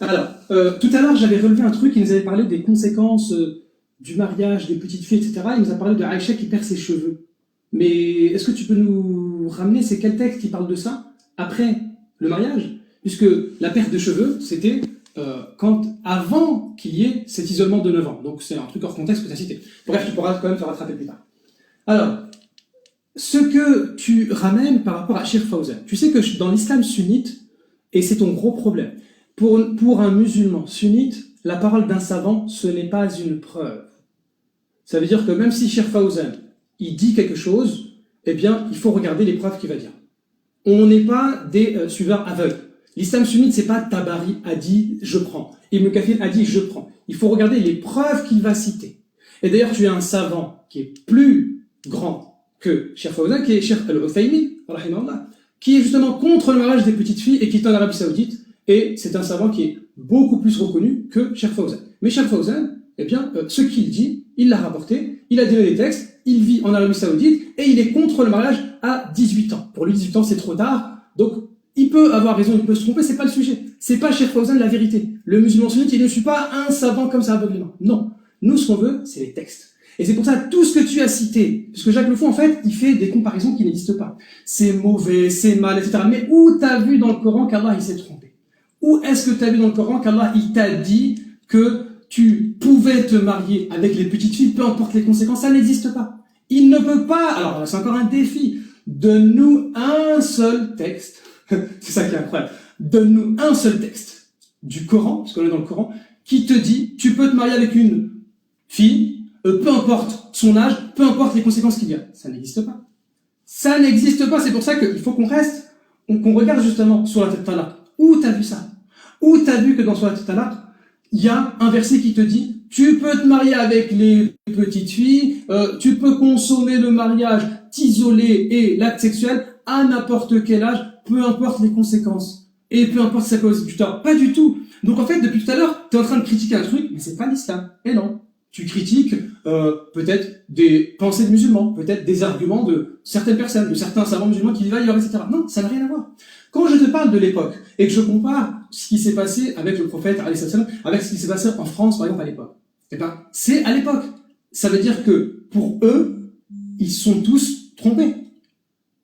Alors, tout à l'heure, j'avais relevé un truc, il nous avait parlé des conséquences du mariage des petites filles, etc. Il nous a parlé de Aïcha qui perd ses cheveux. Mais est-ce que tu peux nous ramener, c'est quel texte qui parle de ça après le mariage? Puisque la perte de cheveux, c'était avant qu'il y ait cet isolement de 9 ans. Donc c'est un truc hors contexte que tu as cité. Bref, tu pourras quand même te rattraper plus tard. Alors, ce que tu ramènes par rapport à Sheikh Fawzan, tu sais que dans l'islam sunnite, et c'est ton gros problème, pour un musulman sunnite, la parole d'un savant, ce n'est pas une preuve. Ça veut dire que même si Sheikh Fawzan, il dit quelque chose, eh bien, il faut regarder les preuves qu'il va dire. On n'est pas des suiveurs aveugles. L'islam sunnite, c'est pas Tabari a dit, je prends. Ibn Kathir a dit, je prends. Il faut regarder les preuves qu'il va citer. Et d'ailleurs, tu as un savant qui est plus grand que Cheikh Fawzan, qui est Cheikh Al-Uthaymin, qui est justement contre le mariage des petites filles et qui est en Arabie Saoudite. Et c'est un savant qui est beaucoup plus reconnu que Cheikh Fawzan. Mais Cheikh Fawzan, eh bien, ce qu'il dit, il l'a rapporté, il a donné des textes, il vit en Arabie Saoudite et il est contre le mariage à 18 ans. Pour lui, 18 ans, c'est trop tard. Donc, il peut avoir raison, il peut se tromper, c'est pas le sujet. C'est pas Cheikh Fawzan la vérité. Le musulman sunnite, il ne suit pas un savant comme ça aveuglément. Non. Nous, ce qu'on veut, c'est les textes. Et c'est pour ça, tout ce que tu as cité, parce que Jacques Le Fou, en fait, il fait des comparaisons qui n'existent pas. C'est mauvais, c'est mal, etc. Mais où t'as vu dans le Coran qu'Allah, il s'est trompé? Où est-ce que t'as vu dans le Coran qu'Allah, il t'a dit que tu pouvais te marier avec les petites filles, peu importe les conséquences? Ça n'existe pas. Il ne peut pas, alors c'est encore un défi, donne-nous un seul texte, c'est ça qui est incroyable, donne-nous un seul texte du Coran, parce qu'on est dans le Coran, qui te dit, tu peux te marier avec une fille, peu importe son âge, peu importe les conséquences qu'il y a. Ça n'existe pas. Ça n'existe pas, c'est pour ça qu'il faut qu'on reste, qu'on regarde justement sur la tête talaq. Où t'as vu ça? Où t'as vu que dans sur la tête talaq, il y a un verset qui te dit, tu peux te marier avec les petites filles, tu peux consommer le mariage, t'isoler et l'acte sexuel à n'importe quel âge, peu importe les conséquences. Et peu importe sa cause du tort. Pas du tout. Donc en fait, depuis tout à l'heure, tu es en train de critiquer un truc, mais c'est pas l'islam. Et non. Tu critiques peut-être des pensées de musulmans, peut-être des arguments de certaines personnes, de certains savants musulmans qui vivent ailleurs, etc. Non, ça n'a rien à voir. Quand je te parle de l'époque, et que je compare ce qui s'est passé avec le prophète, avec ce qui s'est passé en France, par exemple, à l'époque, eh ben, c'est à l'époque. Ça veut dire que, pour eux, ils sont tous trompés.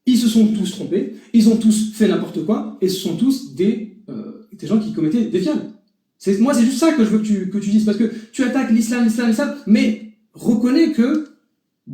Ils se sont tous trompés, ils ont tous fait n'importe quoi, et ce sont tous des gens qui commettaient des viols. Moi, c'est juste ça que je veux que tu dises, parce que tu attaques l'islam, mais reconnais que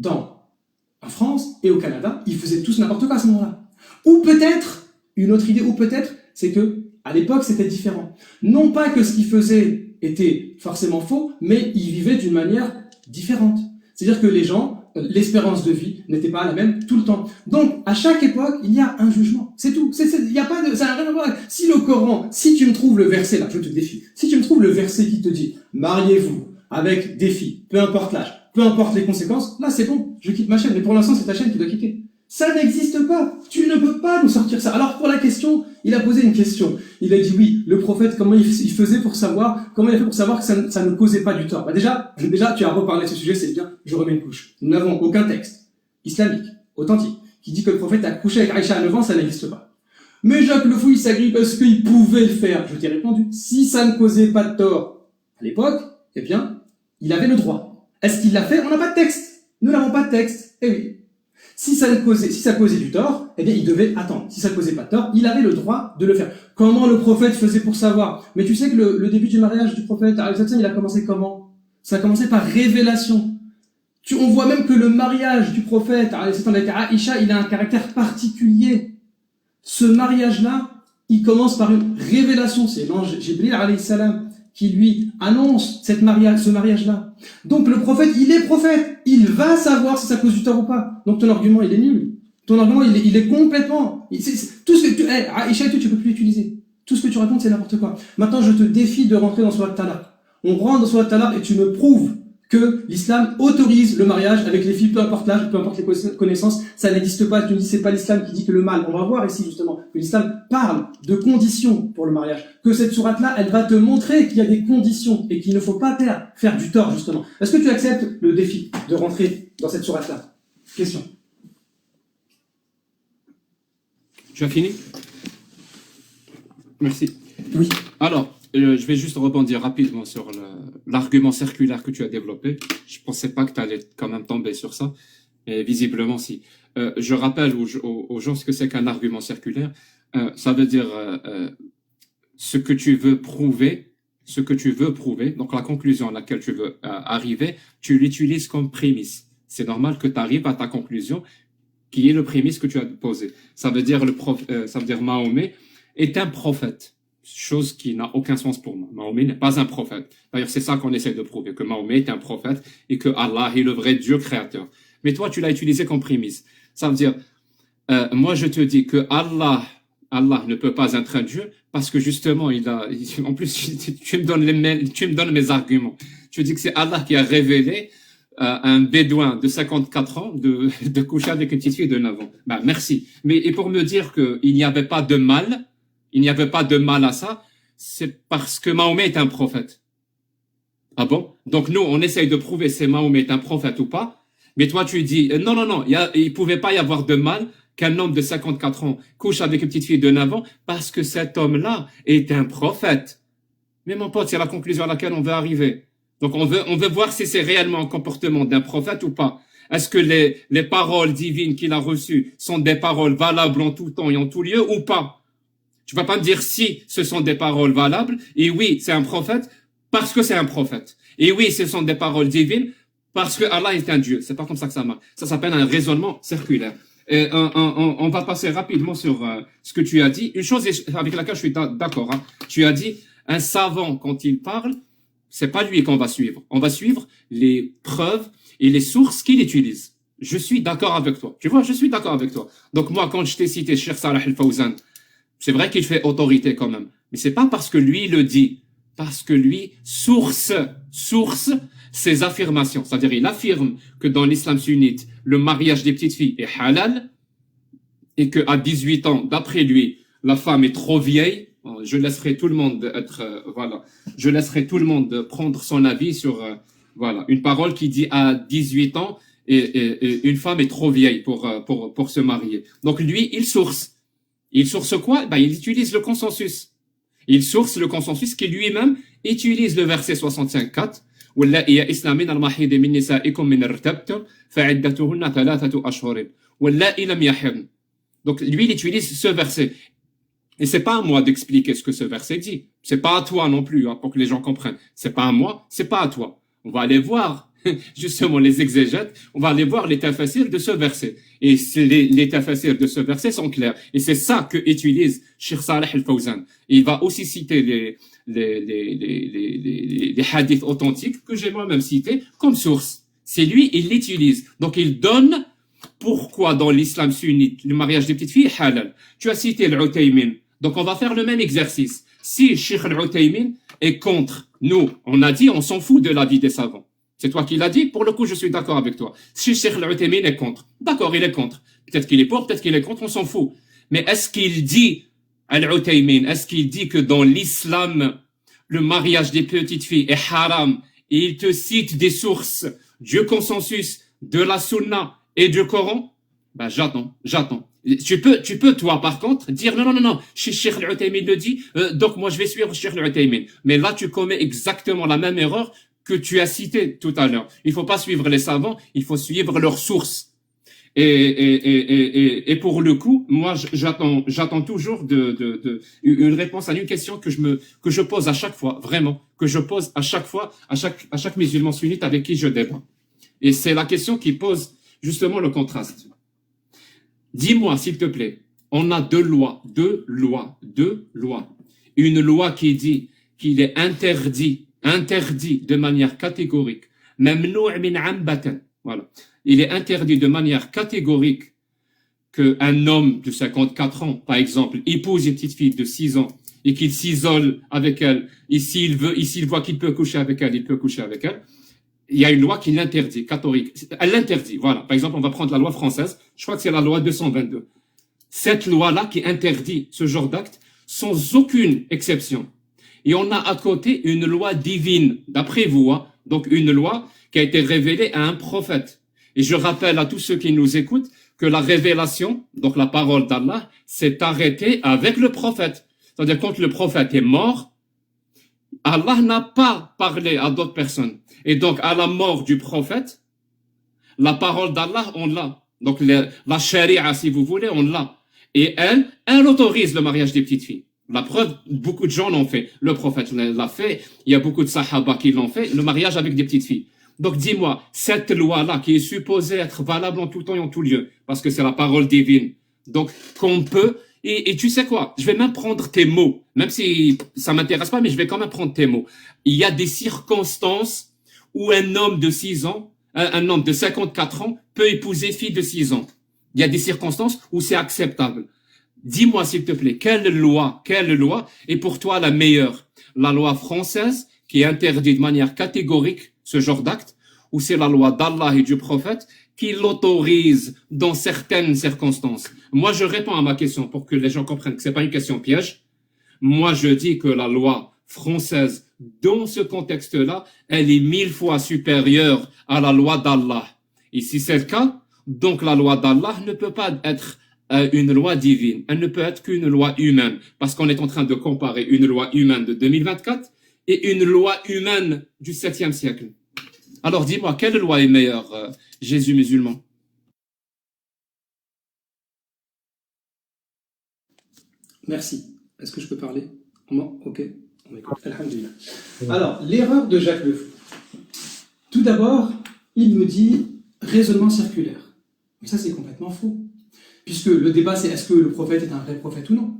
en France et au Canada, ils faisaient tous n'importe quoi à ce moment-là. Ou peut-être, une autre idée, ou peut-être, c'est que à l'époque, c'était différent. Non pas que ce qu'ils faisaient était forcément faux, mais ils vivaient d'une manière différente. C'est-à-dire que les gens, l'espérance de vie n'était pas la même tout le temps. Donc, à chaque époque, il y a un jugement. C'est tout. Il y a pas de, ça n'a rien à voir. Si le Coran, si tu me trouves le verset, là, je te défie. Si tu me trouves le verset qui te dit, mariez-vous avec des filles, peu importe l'âge, peu importe les conséquences, là, c'est bon. Je quitte ma chaîne. Mais pour l'instant, c'est ta chaîne qui doit quitter. Ça n'existe pas. Tu ne peux pas nous sortir ça. Alors, pour la question, il a posé une question. Il a dit oui, le prophète, comment il faisait pour savoir, comment il a fait pour savoir que ça ne causait pas du tort. Bah déjà, tu as reparlé de ce sujet, c'est bien, je remets une couche. Nous n'avons aucun texte islamique, authentique, qui dit que le prophète a couché avec Aïcha à 9 ans, ça n'existe pas. Mais Jacques Le Fou, il s'agrippe parce qu'il pouvait le faire. Je t'ai répondu. Si ça ne causait pas de tort à l'époque, eh bien, il avait le droit. Est-ce qu'il l'a fait? On n'a pas de texte. Nous n'avons pas de texte. Eh oui. Si ça causait du tort, eh bien, il devait attendre. Si ça causait pas de tort, il avait le droit de le faire. Comment le prophète faisait pour savoir? Mais tu sais que le début du mariage du prophète, il a commencé comment? Ça a commencé par révélation. On voit même que le mariage du prophète, avec Aïcha, il a un caractère particulier. Ce mariage-là, il commence par une révélation. C'est l'ange Jibril, alayhi salam, qui lui annonce ce mariage-là. Donc le prophète, il est prophète. Il va savoir si ça cause du tort ou pas. Donc ton argument, il est nul. Ton argument, il est complètement... tout ce que Aïcha et tout, tu peux plus l'utiliser. Tout ce que tu racontes, c'est n'importe quoi. Maintenant, je te défie de rentrer dans Surat Talaq. On rentre dans Surat Talaq et tu me prouves que l'islam autorise le mariage avec les filles, peu importe l'âge, peu importe les connaissances, ça n'existe pas. Tu me dis, c'est pas l'islam qui dit que le mal. On va voir ici, justement, que l'islam parle de conditions pour le mariage. Que cette sourate-là, elle va te montrer qu'il y a des conditions et qu'il ne faut pas faire du tort, justement. Est-ce que tu acceptes le défi de rentrer dans cette sourate-là? Question. Tu as fini? Merci. Oui. Alors, je vais juste rebondir rapidement sur l'argument circulaire que tu as développé. Je pensais pas que tu allais quand même tomber sur ça, et visiblement si. Je rappelle aux gens ce que c'est qu'un argument circulaire. Ça veut dire ce que tu veux prouver, donc la conclusion à laquelle tu veux arriver, tu l'utilises comme prémisse. C'est normal que tu arrives à ta conclusion qui est le prémisse que tu as posé. Ça veut dire ça veut dire Mahomet est un prophète, chose qui n'a aucun sens pour moi. Mahomet n'est pas un prophète. D'ailleurs, c'est ça qu'on essaie de prouver, que Mahomet est un prophète et que Allah est le vrai Dieu créateur. Mais toi, tu l'as utilisé comme prémisse. Ça veut dire, moi, je te dis que Allah ne peut pas être un Dieu parce que justement, en plus, tu me donnes mes arguments. Tu dis que c'est Allah qui a révélé un bédouin de 54 ans de coucher avec une petite fille de 9 ans. Ben, merci. Et pour me dire qu'il n'y avait pas de mal, à ça, c'est parce que Mahomet est un prophète. Ah bon? Donc nous, on essaye de prouver si Mahomet est un prophète ou pas. Mais toi, tu dis, non, il pouvait pas y avoir de mal qu'un homme de 54 ans couche avec une petite fille de 9 ans parce que cet homme-là est un prophète. Mais mon pote, c'est la conclusion à laquelle on veut arriver. Donc on veut voir si c'est réellement un comportement d'un prophète ou pas. Est-ce que les paroles divines qu'il a reçues sont des paroles valables en tout temps et en tout lieu ou pas? Tu vas pas me dire si ce sont des paroles valables, et oui, c'est un prophète, parce que c'est un prophète. Et oui, ce sont des paroles divines, parce que Allah est un Dieu. C'est pas comme ça que ça marche. Ça s'appelle un raisonnement circulaire. Et on va passer rapidement sur ce que tu as dit. Une chose avec laquelle je suis d'accord. Hein. Tu as dit, un savant, quand il parle, c'est pas lui qu'on va suivre. On va suivre les preuves et les sources qu'il utilise. Je suis d'accord avec toi. Tu vois, je suis d'accord avec toi. Donc moi, quand je t'ai cité Cheikh Salah Al-Fawzan, c'est vrai qu'il fait autorité quand même. Mais c'est pas parce que lui le dit. Parce que lui source ses affirmations. C'est-à-dire, il affirme que dans l'islam sunnite, le mariage des petites filles est halal et qu'à 18 ans, d'après lui, la femme est trop vieille. Je laisserai tout le monde je laisserai tout le monde prendre son avis sur, une parole qui dit à 18 ans et une femme est trop vieille pour se marier. Donc lui, il source. Il source quoi? Il utilise le consensus. Il source le consensus qui lui-même utilise le verset 65.4. واللائي يئسن من المحيض من نسائكم من ارتبتم فعدتهن 3 أشهر واللائي لم يحضن. Donc lui, il utilise ce verset. Et c'est pas à moi d'expliquer ce que ce verset dit. C'est pas à toi non plus, hein, pour que les gens comprennent. C'est pas à moi, c'est pas à toi. On va aller voir, justement, les exégètes, on va aller voir les tafassirs de ce verset. Et les tafassirs de ce verset sont clairs. Et c'est ça que utilise Cheikh Saleh Al-Fawzan. Il va aussi citer les hadiths authentiques que j'ai moi-même cités comme source. C'est lui, il l'utilise. Donc il donne pourquoi dans l'islam sunnite, le mariage des petites filles est halal. Tu as cité l'Uthaymin. Donc on va faire le même exercice. Si Cheikh Al-Uthaymin est contre, nous, on a dit, on s'en fout de l'avis des savants. C'est toi qui l'as dit, pour le coup, je suis d'accord avec toi. Si Cheikh Al-Uthaymin est contre, d'accord, il est contre. Peut-être qu'il est pour, peut-être qu'il est contre, on s'en fout. Mais est-ce qu'il dit, Al-Uthaymin, est-ce qu'il dit que dans l'islam, le mariage des petites filles est haram, et il te cite des sources du consensus, de la sunna et du Coran? J'attends. Tu peux, toi, par contre, dire non, Cheikh Al-Uthaymin le dit, donc moi je vais suivre Cheikh Al-Uthaymin. Mais là, tu commets exactement la même erreur que tu as citée tout à l'heure. Il faut pas suivre les savants, il faut suivre leurs sources. Et pour le coup, moi, j'attends toujours une réponse à une question que je pose à chaque fois, vraiment, que je pose à chaque fois, à chaque musulman sunnite avec qui je débat. Et c'est la question qui pose justement le contraste. Dis-moi, s'il te plaît, on a deux lois. Une loi qui dit qu'il est interdit de manière catégorique, mamnou' min 'ambatan. Voilà. Il est interdit de manière catégorique qu'un homme de 54 ans, par exemple, épouse une petite fille de 6 ans et qu'il s'isole avec elle. Et s'il voit qu'il peut coucher avec elle, il peut coucher avec elle. Il y a une loi qui l'interdit, catholique. Elle l'interdit, voilà. Par exemple, on va prendre la loi française. Je crois que c'est la loi 222. Cette loi-là qui interdit ce genre d'acte sans aucune exception. Et on a à côté une loi divine, d'après vous, hein. Donc une loi qui a été révélée à un prophète. Et je rappelle à tous ceux qui nous écoutent que la révélation, donc la parole d'Allah, s'est arrêtée avec le prophète. C'est-à-dire quand le prophète est mort, Allah n'a pas parlé à d'autres personnes. Et donc, à la mort du prophète, la parole d'Allah, on l'a. Donc, la charia, si vous voulez, on l'a. Et elle autorise le mariage des petites filles. La preuve, beaucoup de gens l'ont fait. Le prophète l'a fait. Il y a beaucoup de sahaba qui l'ont fait. Le mariage avec des petites filles. Donc, dis-moi, cette loi-là, qui est supposée être valable en tout temps et en tout lieu, parce que c'est la parole divine, donc, qu'on peut, et tu sais quoi, je vais même prendre tes mots, même si ça m'intéresse pas, mais je vais quand même prendre tes mots. Il y a des circonstances où un homme de 6 ans, un homme de 54 ans peut épouser fille de 6 ans. Il y a des circonstances où c'est acceptable. Dis-moi, s'il te plaît, quelle loi est pour toi la meilleure? La loi française, qui interdit de manière catégorique ce genre d'acte, ou c'est la loi d'Allah et du prophète qui l'autorise dans certaines circonstances? Moi, je réponds à ma question pour que les gens comprennent que c'est pas une question piège. Moi, je dis que la loi française, dans ce contexte-là, elle est 1000 fois supérieure à la loi d'Allah. Et si c'est le cas, donc la loi d'Allah ne peut pas être une loi divine. Elle ne peut être qu'une loi humaine, parce qu'on est en train de comparer une loi humaine de 2024 et une loi humaine du 7e siècle. Alors dis-moi, quelle loi est meilleure, Jésus musulman? Merci. Est-ce que je peux parler? Non? Ok. On écoute. Alhamdulillah. Alors, l'erreur de Jacques Le Fou. Tout d'abord, il nous dit raisonnement circulaire. Mais ça, c'est complètement faux. Puisque le débat, c'est est-ce que le prophète est un vrai prophète ou non?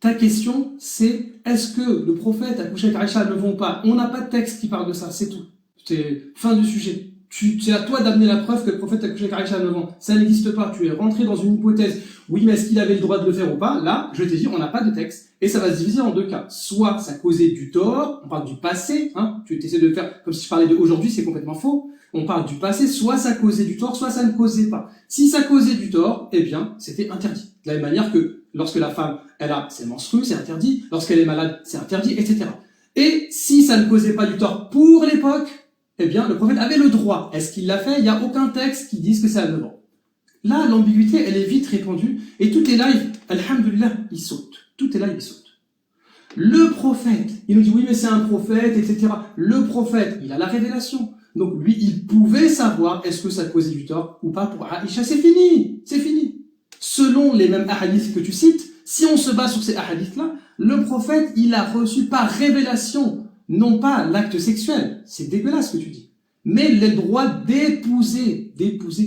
Ta question, c'est est-ce que le prophète a couché avec Aïcha ne vont pas? On n'a pas de texte qui parle de ça, c'est tout. C'est fin du sujet. C'est à toi d'amener la preuve que le prophète a couché avec Aïcha à 9 ans. Ça n'existe pas. Tu es rentré dans une hypothèse. Oui, mais est-ce qu'il avait le droit de le faire ou pas? Là, je t'ai dit, on n'a pas de texte. Et ça va se diviser en deux cas. Soit ça causait du tort, on parle du passé, hein. Tu essaies de faire comme si je parlais d'aujourd'hui, c'est complètement faux. On parle du passé, soit ça causait du tort, soit ça ne causait pas. Si ça causait du tort, eh bien, c'était interdit. De la même manière que lorsque la femme, elle a ses menstrues, c'est interdit. Lorsqu'elle est malade, c'est interdit, etc. Et si ça ne causait pas du tort pour l'époque, eh bien, le prophète avait le droit. Est-ce qu'il l'a fait? Il n'y a aucun texte qui dise que c'est à 9 ans. Là, l'ambiguïté, elle est vite répandue. Et tout est là, alhamdulillah, il saute. Tout est là, il saute. Le prophète, il nous dit, oui, mais c'est un prophète, etc. Le prophète, il a la révélation. Donc lui, il pouvait savoir est-ce que ça causait du tort ou pas pour Aïcha. C'est fini, c'est fini. Selon les mêmes hadiths que tu cites, si on se base sur ces hadiths-là, le prophète, il a reçu par révélation, non pas l'acte sexuel, c'est dégueulasse ce que tu dis, mais le droit d'épouser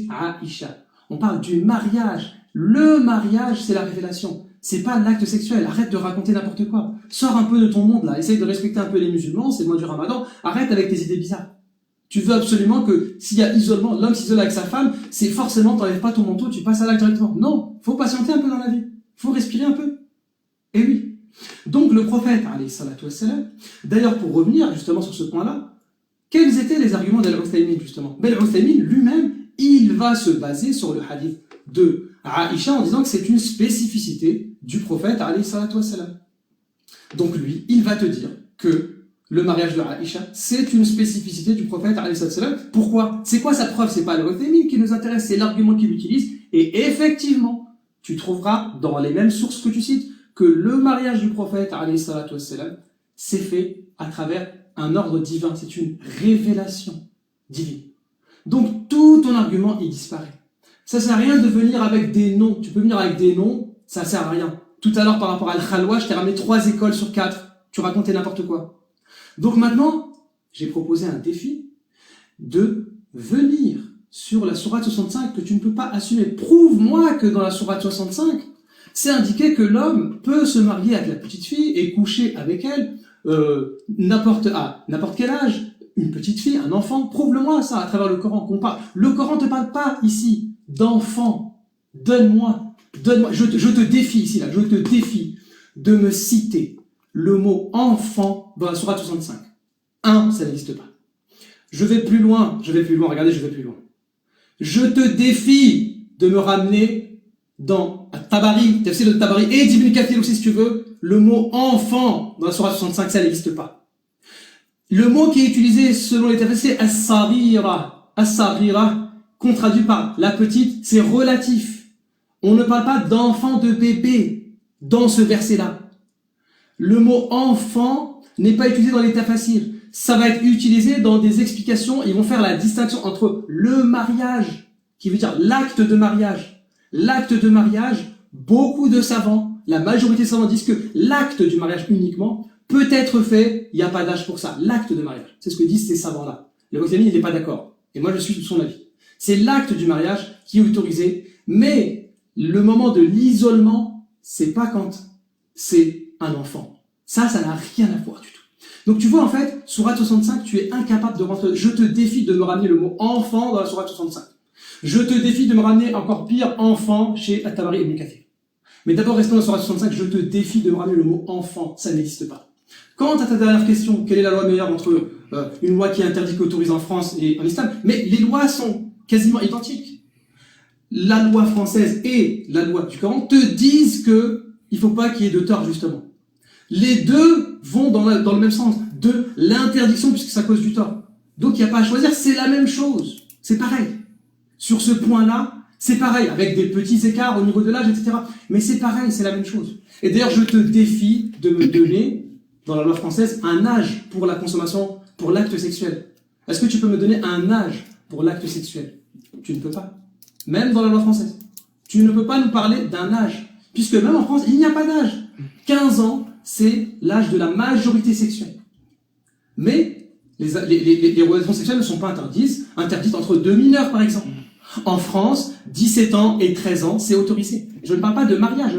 Aïcha. On parle du mariage. Le mariage, c'est la révélation. C'est pas l'acte sexuel. Arrête de raconter n'importe quoi. Sors un peu de ton monde là. Essaye de respecter un peu les musulmans. C'est le mois du Ramadan. Arrête avec tes idées bizarres. Tu veux absolument que s'il y a isolement, l'homme s'isole avec sa femme, c'est forcément t'enlèves pas ton manteau, tu passes à l'acte directement. Non, faut patienter un peu dans la vie. Faut respirer un peu. Et oui. Donc le prophète, alayhi salatu wassalam, d'ailleurs pour revenir justement sur ce point-là, quels étaient les arguments d'Al-Uthaymin justement? Al-Uthaymin lui-même, il va se baser sur le hadith de Aïcha en disant que c'est une spécificité du prophète alayhi salatu wassalam. Donc lui, il va te dire que le mariage de Aïcha, c'est une spécificité du prophète alayhi salatu wassalam. Pourquoi? C'est quoi sa preuve? C'est pas Al-Uthaymin qui nous intéresse, c'est l'argument qu'il utilise. Et effectivement, tu trouveras dans les mêmes sources que tu cites que le mariage du prophète alayhi salatu wassalam s'est fait à travers un ordre divin. C'est une révélation divine. Donc tout ton argument, il disparaît. Ça sert à rien de venir avec des noms. Tu peux venir avec des noms, ça sert à rien. Tout à l'heure, par rapport à Al-Khalwa, je t'ai ramené 3 écoles sur 4. Tu racontais n'importe quoi. Donc maintenant, j'ai proposé un défi de venir sur la sourate 65 que tu ne peux pas assumer. Prouve-moi que dans la sourate 65, c'est indiqué que l'homme peut se marier avec la petite fille et coucher avec elle n'importe quel âge. Une petite fille, un enfant, prouve-le-moi ça à travers le Coran qu'on parle. Le Coran ne te parle pas ici d'enfant. Donne-moi, je te défie ici, là, je te défie de me citer le mot enfant dans la sourate 65. Ça n'existe pas. Je vais plus loin, regardez, je vais plus loin. Je te défie de me ramener dans Tabari, tafsir de Tabari et d'Ibn Kathir aussi si tu veux, le mot enfant dans la sourate 65, ça n'existe pas. Le mot qui est utilisé selon les tafsirs, c'est as-sarira. As-sarira, qu'on traduit par la petite, c'est relatif. On ne parle pas d'enfant, de bébé dans ce verset-là. Le mot enfant, n'est pas utilisé dans les tafasirs. Ça va être utilisé dans des explications. Ils vont faire la distinction entre le mariage, qui veut dire l'acte de mariage. L'acte de mariage, beaucoup de savants, la majorité des savants disent que l'acte du mariage uniquement peut être fait, il n'y a pas d'âge pour ça. L'acte de mariage. C'est ce que disent ces savants-là. Le Moslemi, il n'est pas d'accord. Et moi, je suis de son avis. C'est l'acte du mariage qui est autorisé, mais le moment de l'isolement, c'est pas quand c'est un enfant. Ça n'a rien à voir du tout. Donc tu vois, en fait, sourate 65, tu es incapable de rentrer. Je te défie de me ramener le mot enfant dans la sourate 65. Je te défie de me ramener encore pire enfant chez At-Tabari Ibn Kathir. Mais d'abord, restons dans la sourate 65, je te défie de me ramener le mot enfant. Ça n'existe pas. Quant à ta dernière question, quelle est la loi meilleure entre une loi qui interdit qui autorise en France et en islam? Mais les lois sont quasiment identiques. La loi française et la loi du Coran te disent que il faut pas qu'il y ait de tort, justement. Les deux vont dans le même sens, de l'interdiction puisque ça cause du tort. Donc il n'y a pas à choisir, c'est la même chose. C'est pareil. Sur ce point-là, c'est pareil, avec des petits écarts au niveau de l'âge, etc. Mais c'est pareil, c'est la même chose. Et d'ailleurs, je te défie de me donner, dans la loi française, un âge pour la consommation, pour l'acte sexuel. Est-ce que tu peux me donner un âge pour l'acte sexuel? Tu ne peux pas. Même dans la loi française. Tu ne peux pas nous parler d'un âge. Puisque même en France, il n'y a pas d'âge. 15 ans, c'est l'âge de la majorité sexuelle. Mais les relations sexuelles ne sont pas interdites entre deux mineurs, par exemple. En France, 17 ans et 13 ans, c'est autorisé. Je ne parle pas de mariage.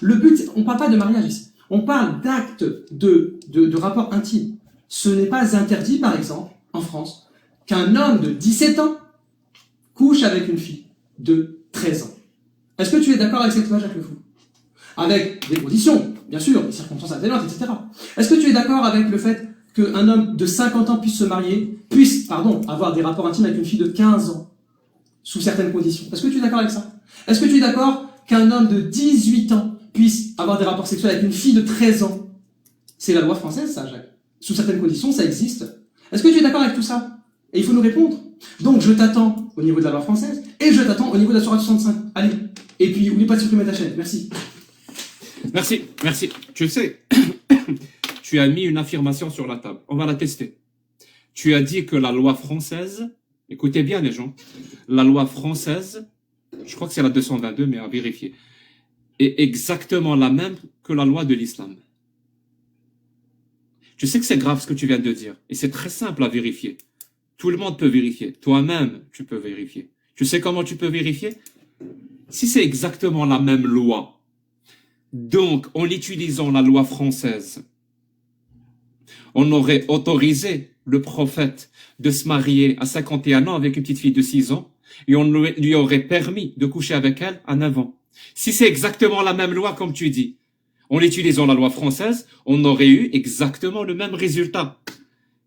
Le but, on ne parle pas de mariage ici. On parle d'actes de rapport intime. Ce n'est pas interdit, par exemple, en France, qu'un homme de 17 ans couche avec une fille de 13 ans. Est-ce que tu es d'accord avec cette loi, Jacques Le Fou? Avec des conditions, bien sûr, des circonstances atténuantes, etc. Est-ce que tu es d'accord avec le fait qu'un homme de 50 ans puisse avoir des rapports intimes avec une fille de 15 ans, sous certaines conditions? Est-ce que tu es d'accord avec ça? Est-ce que tu es d'accord qu'un homme de 18 ans puisse avoir des rapports sexuels avec une fille de 13 ans? C'est la loi française, ça, Jacques. Sous certaines conditions, ça existe. Est-ce que tu es d'accord avec tout ça? Et il faut nous répondre. Donc, je t'attends au niveau de la loi française, et je t'attends au niveau de la sourate 65. Allez. Et puis, oublie pas de supprimer ta chaîne. Merci. Merci. Tu sais, tu as mis une affirmation sur la table. On va la tester. Tu as dit que la loi française, écoutez bien les gens, la loi française, je crois que c'est la 222, mais à vérifier, est exactement la même que la loi de l'islam. Tu sais que c'est grave ce que tu viens de dire, et c'est très simple à vérifier. Tout le monde peut vérifier. Toi-même, tu peux vérifier. Tu sais comment tu peux vérifier? Si c'est exactement la même loi, donc en utilisant la loi française, on aurait autorisé le prophète de se marier à 51 ans avec une petite fille de 6 ans, et on lui aurait permis de coucher avec elle à 9 ans. Si c'est exactement la même loi, comme tu dis, en utilisant la loi française, on aurait eu exactement le même résultat.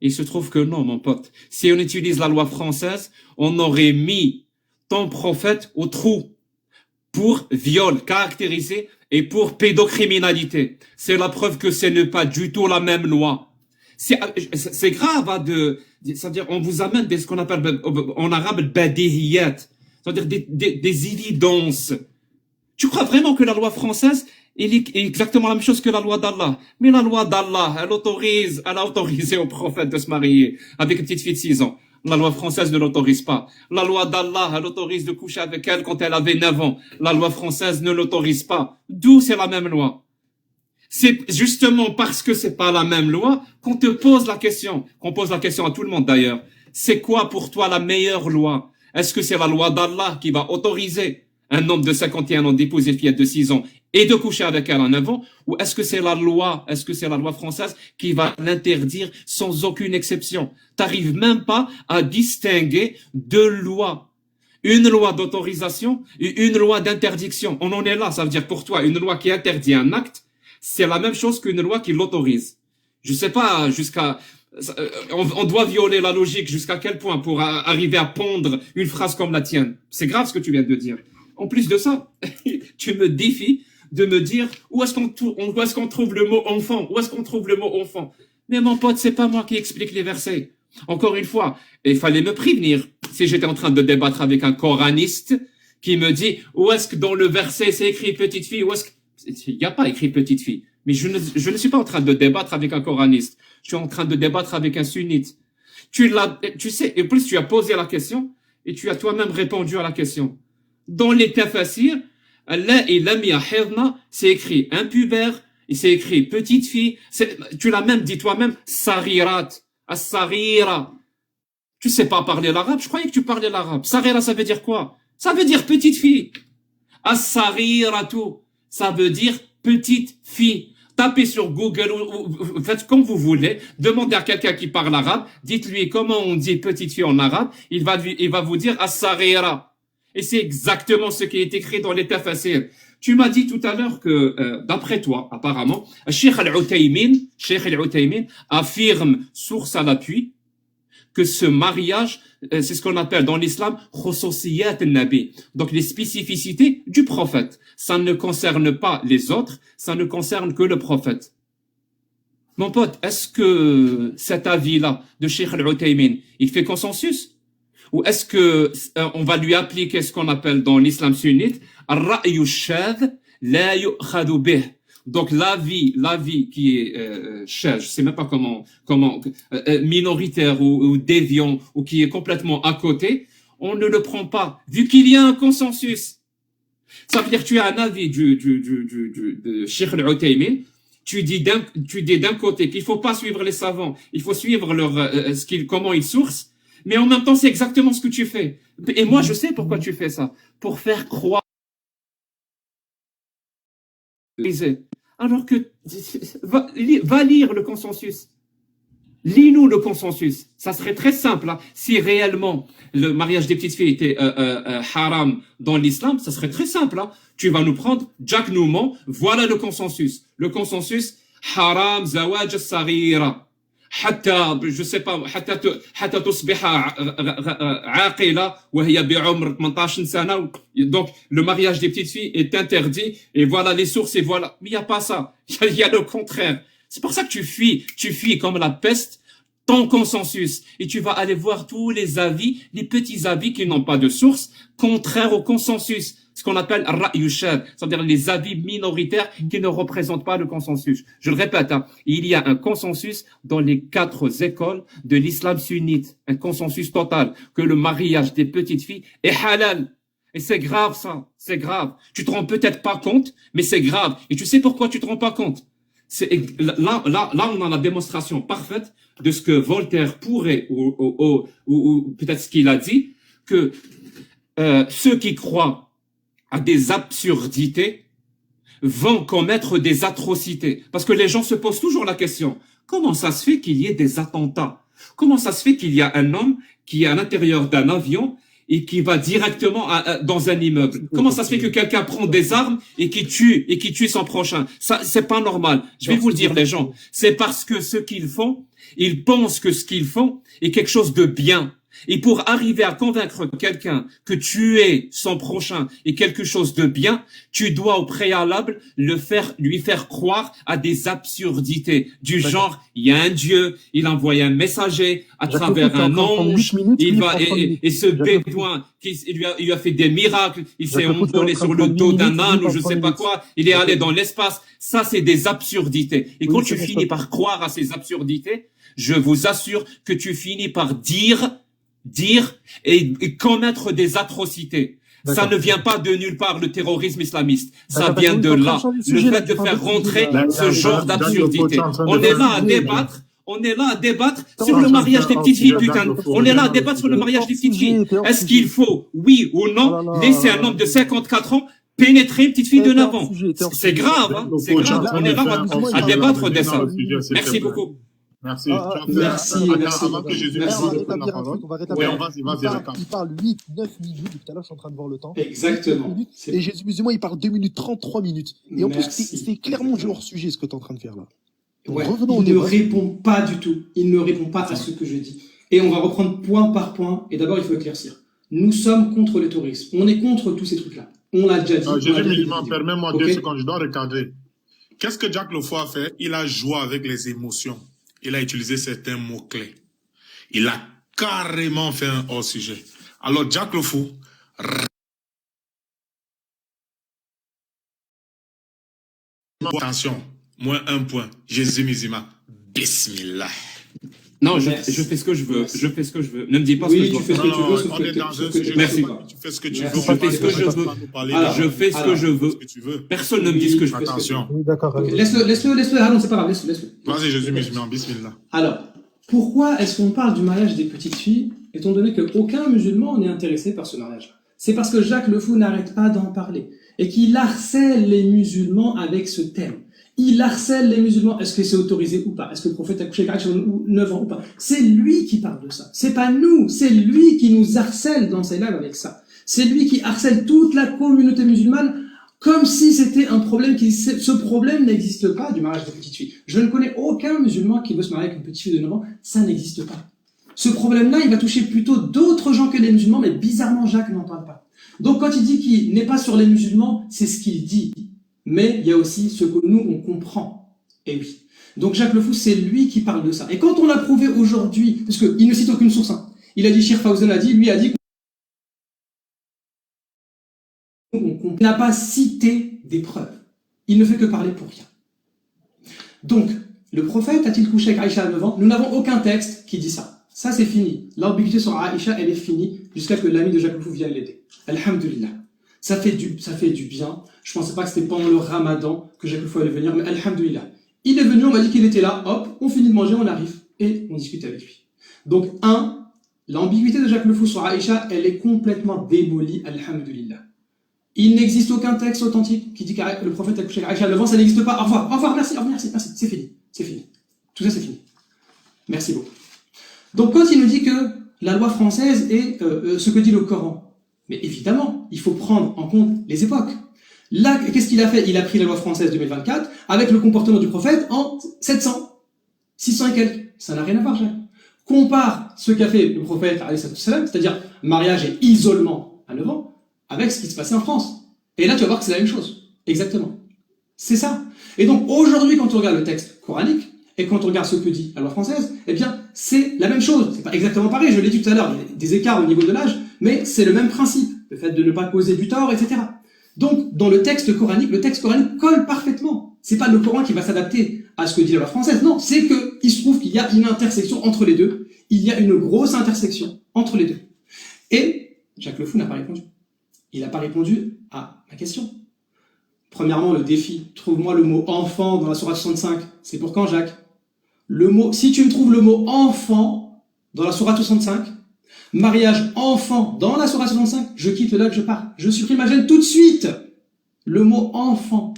Il se trouve que non, mon pote. Si on utilise la loi française, on aurait mis ton prophète au trou pour viol caractérisé et pour pédocriminalité. C'est la preuve que ce n'est pas du tout la même loi. C'est grave, hein, c'est-à-dire on vous amène ce qu'on appelle en arabe le badihiyat, c'est-à-dire des évidences. Tu crois vraiment que la loi française est exactement la même chose que la loi d'Allah? Mais la loi d'Allah, elle a autorisé au prophète de se marier avec une petite fille de 6 ans. La loi française ne l'autorise pas. La loi d'Allah, elle autorise de coucher avec elle quand elle avait 9 ans. La loi française ne l'autorise pas. D'où c'est la même loi? C'est justement parce que c'est pas la même loi qu'on te pose la question. Qu'on pose la question à tout le monde d'ailleurs. C'est quoi pour toi la meilleure loi? Est-ce que c'est la loi d'Allah qui va autoriser un homme de 51 ans d'épouser une fillette de 6 ans et de coucher avec elle à 9 ans? Ou est-ce que c'est la loi française qui va l'interdire sans aucune exception? T'arrives même pas à distinguer deux lois. Une loi d'autorisation et une loi d'interdiction. On en est là. Ça veut dire pour toi, une loi qui interdit un acte, c'est la même chose qu'une loi qui l'autorise. Je sais pas on doit violer la logique jusqu'à quel point pour arriver à pondre une phrase comme la tienne. C'est grave ce que tu viens de dire. En plus de ça, tu me défies de me dire où est-ce qu'on trouve le mot enfant? Où est-ce qu'on trouve le mot enfant? Mais mon pote, c'est pas moi qui explique les versets. Encore une fois, il fallait me prévenir si j'étais en train de débattre avec un coraniste qui me dit où est-ce que dans le verset c'est écrit petite fille, où est-ce que il n'y a pas écrit petite fille. Mais je ne suis pas en train de débattre avec un coraniste. Je suis en train de débattre avec un sunnite. Tu sais, et plus tu as posé la question, et tu as toi-même répondu à la question. Dans les tafassirs, Allah et lam yahidna, c'est écrit impubère, et c'est écrit petite fille. Tu l'as même dit toi-même, sarirat, as-sarira. Tu sais pas parler l'arabe? Je croyais que tu parlais l'arabe. Sarira, ça veut dire quoi? Ça veut dire petite fille. As-sariratu, ça veut dire petite fille. Tapez sur Google, ou faites comme vous voulez, demandez à quelqu'un qui parle arabe, dites-lui comment on dit petite fille en arabe, il va vous dire as-sarira. Et c'est exactement ce qui est écrit dans les tafassirs. Tu m'as dit tout à l'heure que, d'après toi, apparemment, Cheikh Al-Uthaymin affirme, source à l'appui, que ce mariage, c'est ce qu'on appelle dans l'islam khususiyat al-nabi. Donc les spécificités du prophète. Ça ne concerne pas les autres, ça ne concerne que le prophète. Mon pote, est-ce que cet avis-là de Cheikh Al-Uthaymin, il fait consensus? Ou est-ce que on va lui appliquer ce qu'on appelle dans l'islam sunnite ar-ra'yu shadh la yu'khadhu bih. Donc l'avis qui est je sais même pas comment minoritaire ou déviant ou qui est complètement à côté, on ne le prend pas vu qu'il y a un consensus. Ça veut dire que tu as un avis de Cheikh Al-Uthaymin, tu dis d'un côté qu'il faut pas suivre les savants, il faut suivre comment ils sourcent, mais en même temps c'est exactement ce que tu fais. Et moi je sais pourquoi tu fais ça, pour faire croire. Alors que va lire le consensus. Lis-nous le consensus. Ça serait très simple. Hein. Si réellement le mariage des petites filles était haram dans l'islam, ça serait très simple. Hein. Tu vas nous prendre Jack Newman. Voilà le consensus. Le consensus haram zawaj as-saghira. حتى je sais pas حتى تصبح عاقلة وهي بعمر 18 سنة. Donc le mariage des petites filles est interdit et voilà les sources et voilà. Mais il y a pas ça. Il y a le contraire. C'est pour ça que tu fuis comme la peste ton consensus et tu vas aller voir tous les avis, les petits avis qui n'ont pas de source, contraires au consensus. Ce qu'on appelle ra'yu shadh, c'est-à-dire les avis minoritaires qui ne représentent pas le consensus. Je le répète, hein, il y a un consensus dans les 4 écoles de l'islam sunnite, un consensus total, que le mariage des petites filles est halal. Et c'est grave ça, c'est grave. Tu te rends peut-être pas compte, mais c'est grave. Et tu sais pourquoi tu te rends pas compte? Là, on a la démonstration parfaite de ce que Voltaire pourrait, ou peut-être ce qu'il a dit, que ceux qui croient à des absurdités vont commettre des atrocités. Parce que les gens se posent toujours la question, comment ça se fait qu'il y ait des attentats? Comment ça se fait qu'il y a un homme qui est à l'intérieur d'un avion et qui va directement dans un immeuble? Comment ça se fait que quelqu'un prend des armes et qui tue son prochain? Ça, c'est pas normal. Je vais vous le dire, les gens. C'est parce que ce qu'ils font, ils pensent que ce qu'ils font est quelque chose de bien. Et pour arriver à convaincre quelqu'un que tuer son prochain est quelque chose de bien, tu dois au préalable lui faire croire à des absurdités du genre, il y a un Dieu, il envoie un messager à travers un ange, et ce bédouin il lui a fait des miracles, il s'est envolé sur le dos d'un âne ou je sais pas quoi, il est allé dans l'espace. Ça, c'est des absurdités. Et quand tu finis par croire à ces absurdités, je vous assure que tu finis par dire et commettre des atrocités. Ça ne vient pas de nulle part, le terrorisme islamiste. Ça vient de là. Le fait de faire rentrer ce genre d'absurdité. On est là à débattre sur le mariage des petites filles, putain. On est là à débattre sur le mariage des petites filles. Est-ce qu'il faut, oui ou non, laisser un homme de 54 ans pénétrer une petite fille de 9 ans? C'est grave, hein. C'est grave. On est là à débattre de ça. Merci beaucoup. Merci. Merci. Avant que Jésus prenne la parole. Il parle 8, 9 minutes. Tout à l'heure, je suis en train de voir le temps. Exactement. Et Jésus musulman, il parle 2 minutes 30, 3 minutes. Et en plus, c'est clairement du hors-sujet ce que tu es en train de faire là. Ouais, il ne répond pas du tout. Il ne répond pas à ce que je dis. Et on va reprendre point par point. Et d'abord, il faut éclaircir. Nous sommes contre le terrorisme. On est contre tous ces trucs-là. On l'a déjà dit. Jésus musulman, permets-moi 2 secondes. Je dois recadrer. Qu'est-ce que Jack Lefort a fait? Il a joué avec les émotions. Il a utilisé certains mots-clés. Il a carrément fait un hors-sujet. Alors, Jack Lefort, attention, moins 1 point. Jésus musulman. Bismillah. Non, je fais ce que je veux. Merci. Je fais ce que je veux. Ne me dis pas ce que je dois faire. Non, on est dans un sujet. Merci. Tu fais ce que tu veux. Merci. On va Je fais ce que je veux. Alors, Je fais ce que je veux. ce que tu veux. Personne ne me dit ce que je fais. Attention. Oui, d'accord. Ok, laisse-le, Haroun, c'est pas grave, laisse-le. Vas-y, Jésus musulman. Bismillah. Alors, pourquoi est-ce qu'on parle du mariage des petites filles, étant donné qu'aucun musulman n'est intéressé par ce mariage? C'est parce que Jacques Le Fou n'arrête pas d'en parler, et qu'il harcèle les musulmans avec ce thème. Il harcèle les musulmans. Est-ce que c'est autorisé ou pas? Est-ce que le prophète a couché avec Aïcha 9 ans ou pas? C'est lui qui parle de ça. C'est pas nous. C'est lui qui nous harcèle dans ses lives avec ça. C'est lui qui harcèle toute la communauté musulmane comme si c'était un problème ce problème n'existe pas du mariage des petites filles. Je ne connais aucun musulman qui veut se marier avec une petite fille de 9 ans. Ça n'existe pas. Ce problème-là, il va toucher plutôt d'autres gens que les musulmans, mais bizarrement, Jacques n'en parle pas. Donc quand il dit qu'il n'est pas sur les musulmans, c'est ce qu'il dit. Mais il y a aussi ce que nous, on comprend. Et oui. Donc Jacques Le Fou, c'est lui qui parle de ça. Et quand on l'a prouvé aujourd'hui, parce qu'il ne cite aucune source, hein, il a dit, Cheikh Fawzan a dit, lui a dit qu'on n'a pas cité des preuves. Il ne fait que parler pour rien. Donc, le prophète a-t-il couché avec Aïcha à 9 ans? Nous n'avons aucun texte qui dit ça. Ça, c'est fini. L'ambiguïté sur Aïcha, elle est finie jusqu'à que l'ami de Jacques Le Fou vienne l'aider. Alhamdulillah. Ça fait du bien. Je pensais pas que c'était pendant le ramadan que Jacques Le Fou allait venir, mais alhamdulillah. Il est venu, on m'a dit qu'il était là, hop, on finit de manger, on arrive, et on discute avec lui. Donc, l'ambiguïté de Jacques Le Fou sur Aïcha, elle est complètement démolie, alhamdulillah. Il n'existe aucun texte authentique qui dit que le prophète a couché avec Aïcha à 9 ans, ça n'existe pas. Au revoir, merci, c'est fini. Tout ça, c'est fini. Merci beaucoup. Donc, quand il nous dit que la loi française est ce que dit le Coran, mais évidemment, il faut prendre en compte les époques. Là, qu'est-ce qu'il a fait? Il a pris la loi française 2024 avec le comportement du prophète en 700, 600 et quelques. Ça n'a rien à voir, Jacques. Compare ce qu'a fait le prophète, c'est-à-dire mariage et isolement à 9 ans, avec ce qui se passait en France. Et là, tu vas voir que c'est la même chose. Exactement. C'est ça. Et donc, aujourd'hui, quand on regarde le texte coranique, et quand on regarde ce que dit la loi française, eh bien, c'est la même chose. C'est pas exactement pareil, je l'ai dit tout à l'heure, il y a des écarts au niveau de l'âge, mais c'est le même principe. Le fait de ne pas causer du tort, etc. Donc, dans le texte coranique colle parfaitement. C'est pas le Coran qui va s'adapter à ce que dit la loi française. Non, c'est que il se trouve qu'il y a une intersection entre les deux. Il y a une grosse intersection entre les deux. Et Jacques Le Fou n'a pas répondu. Il n'a pas répondu à ma question. Premièrement, le défi. Trouve-moi le mot enfant dans la sourate 65. C'est pour quand, Jacques? Si tu me trouves le mot enfant dans la sourate 65, mariage enfant dans la sourate 65, je quitte là que je pars. Je supprime ma gêne tout de suite. Le mot enfant.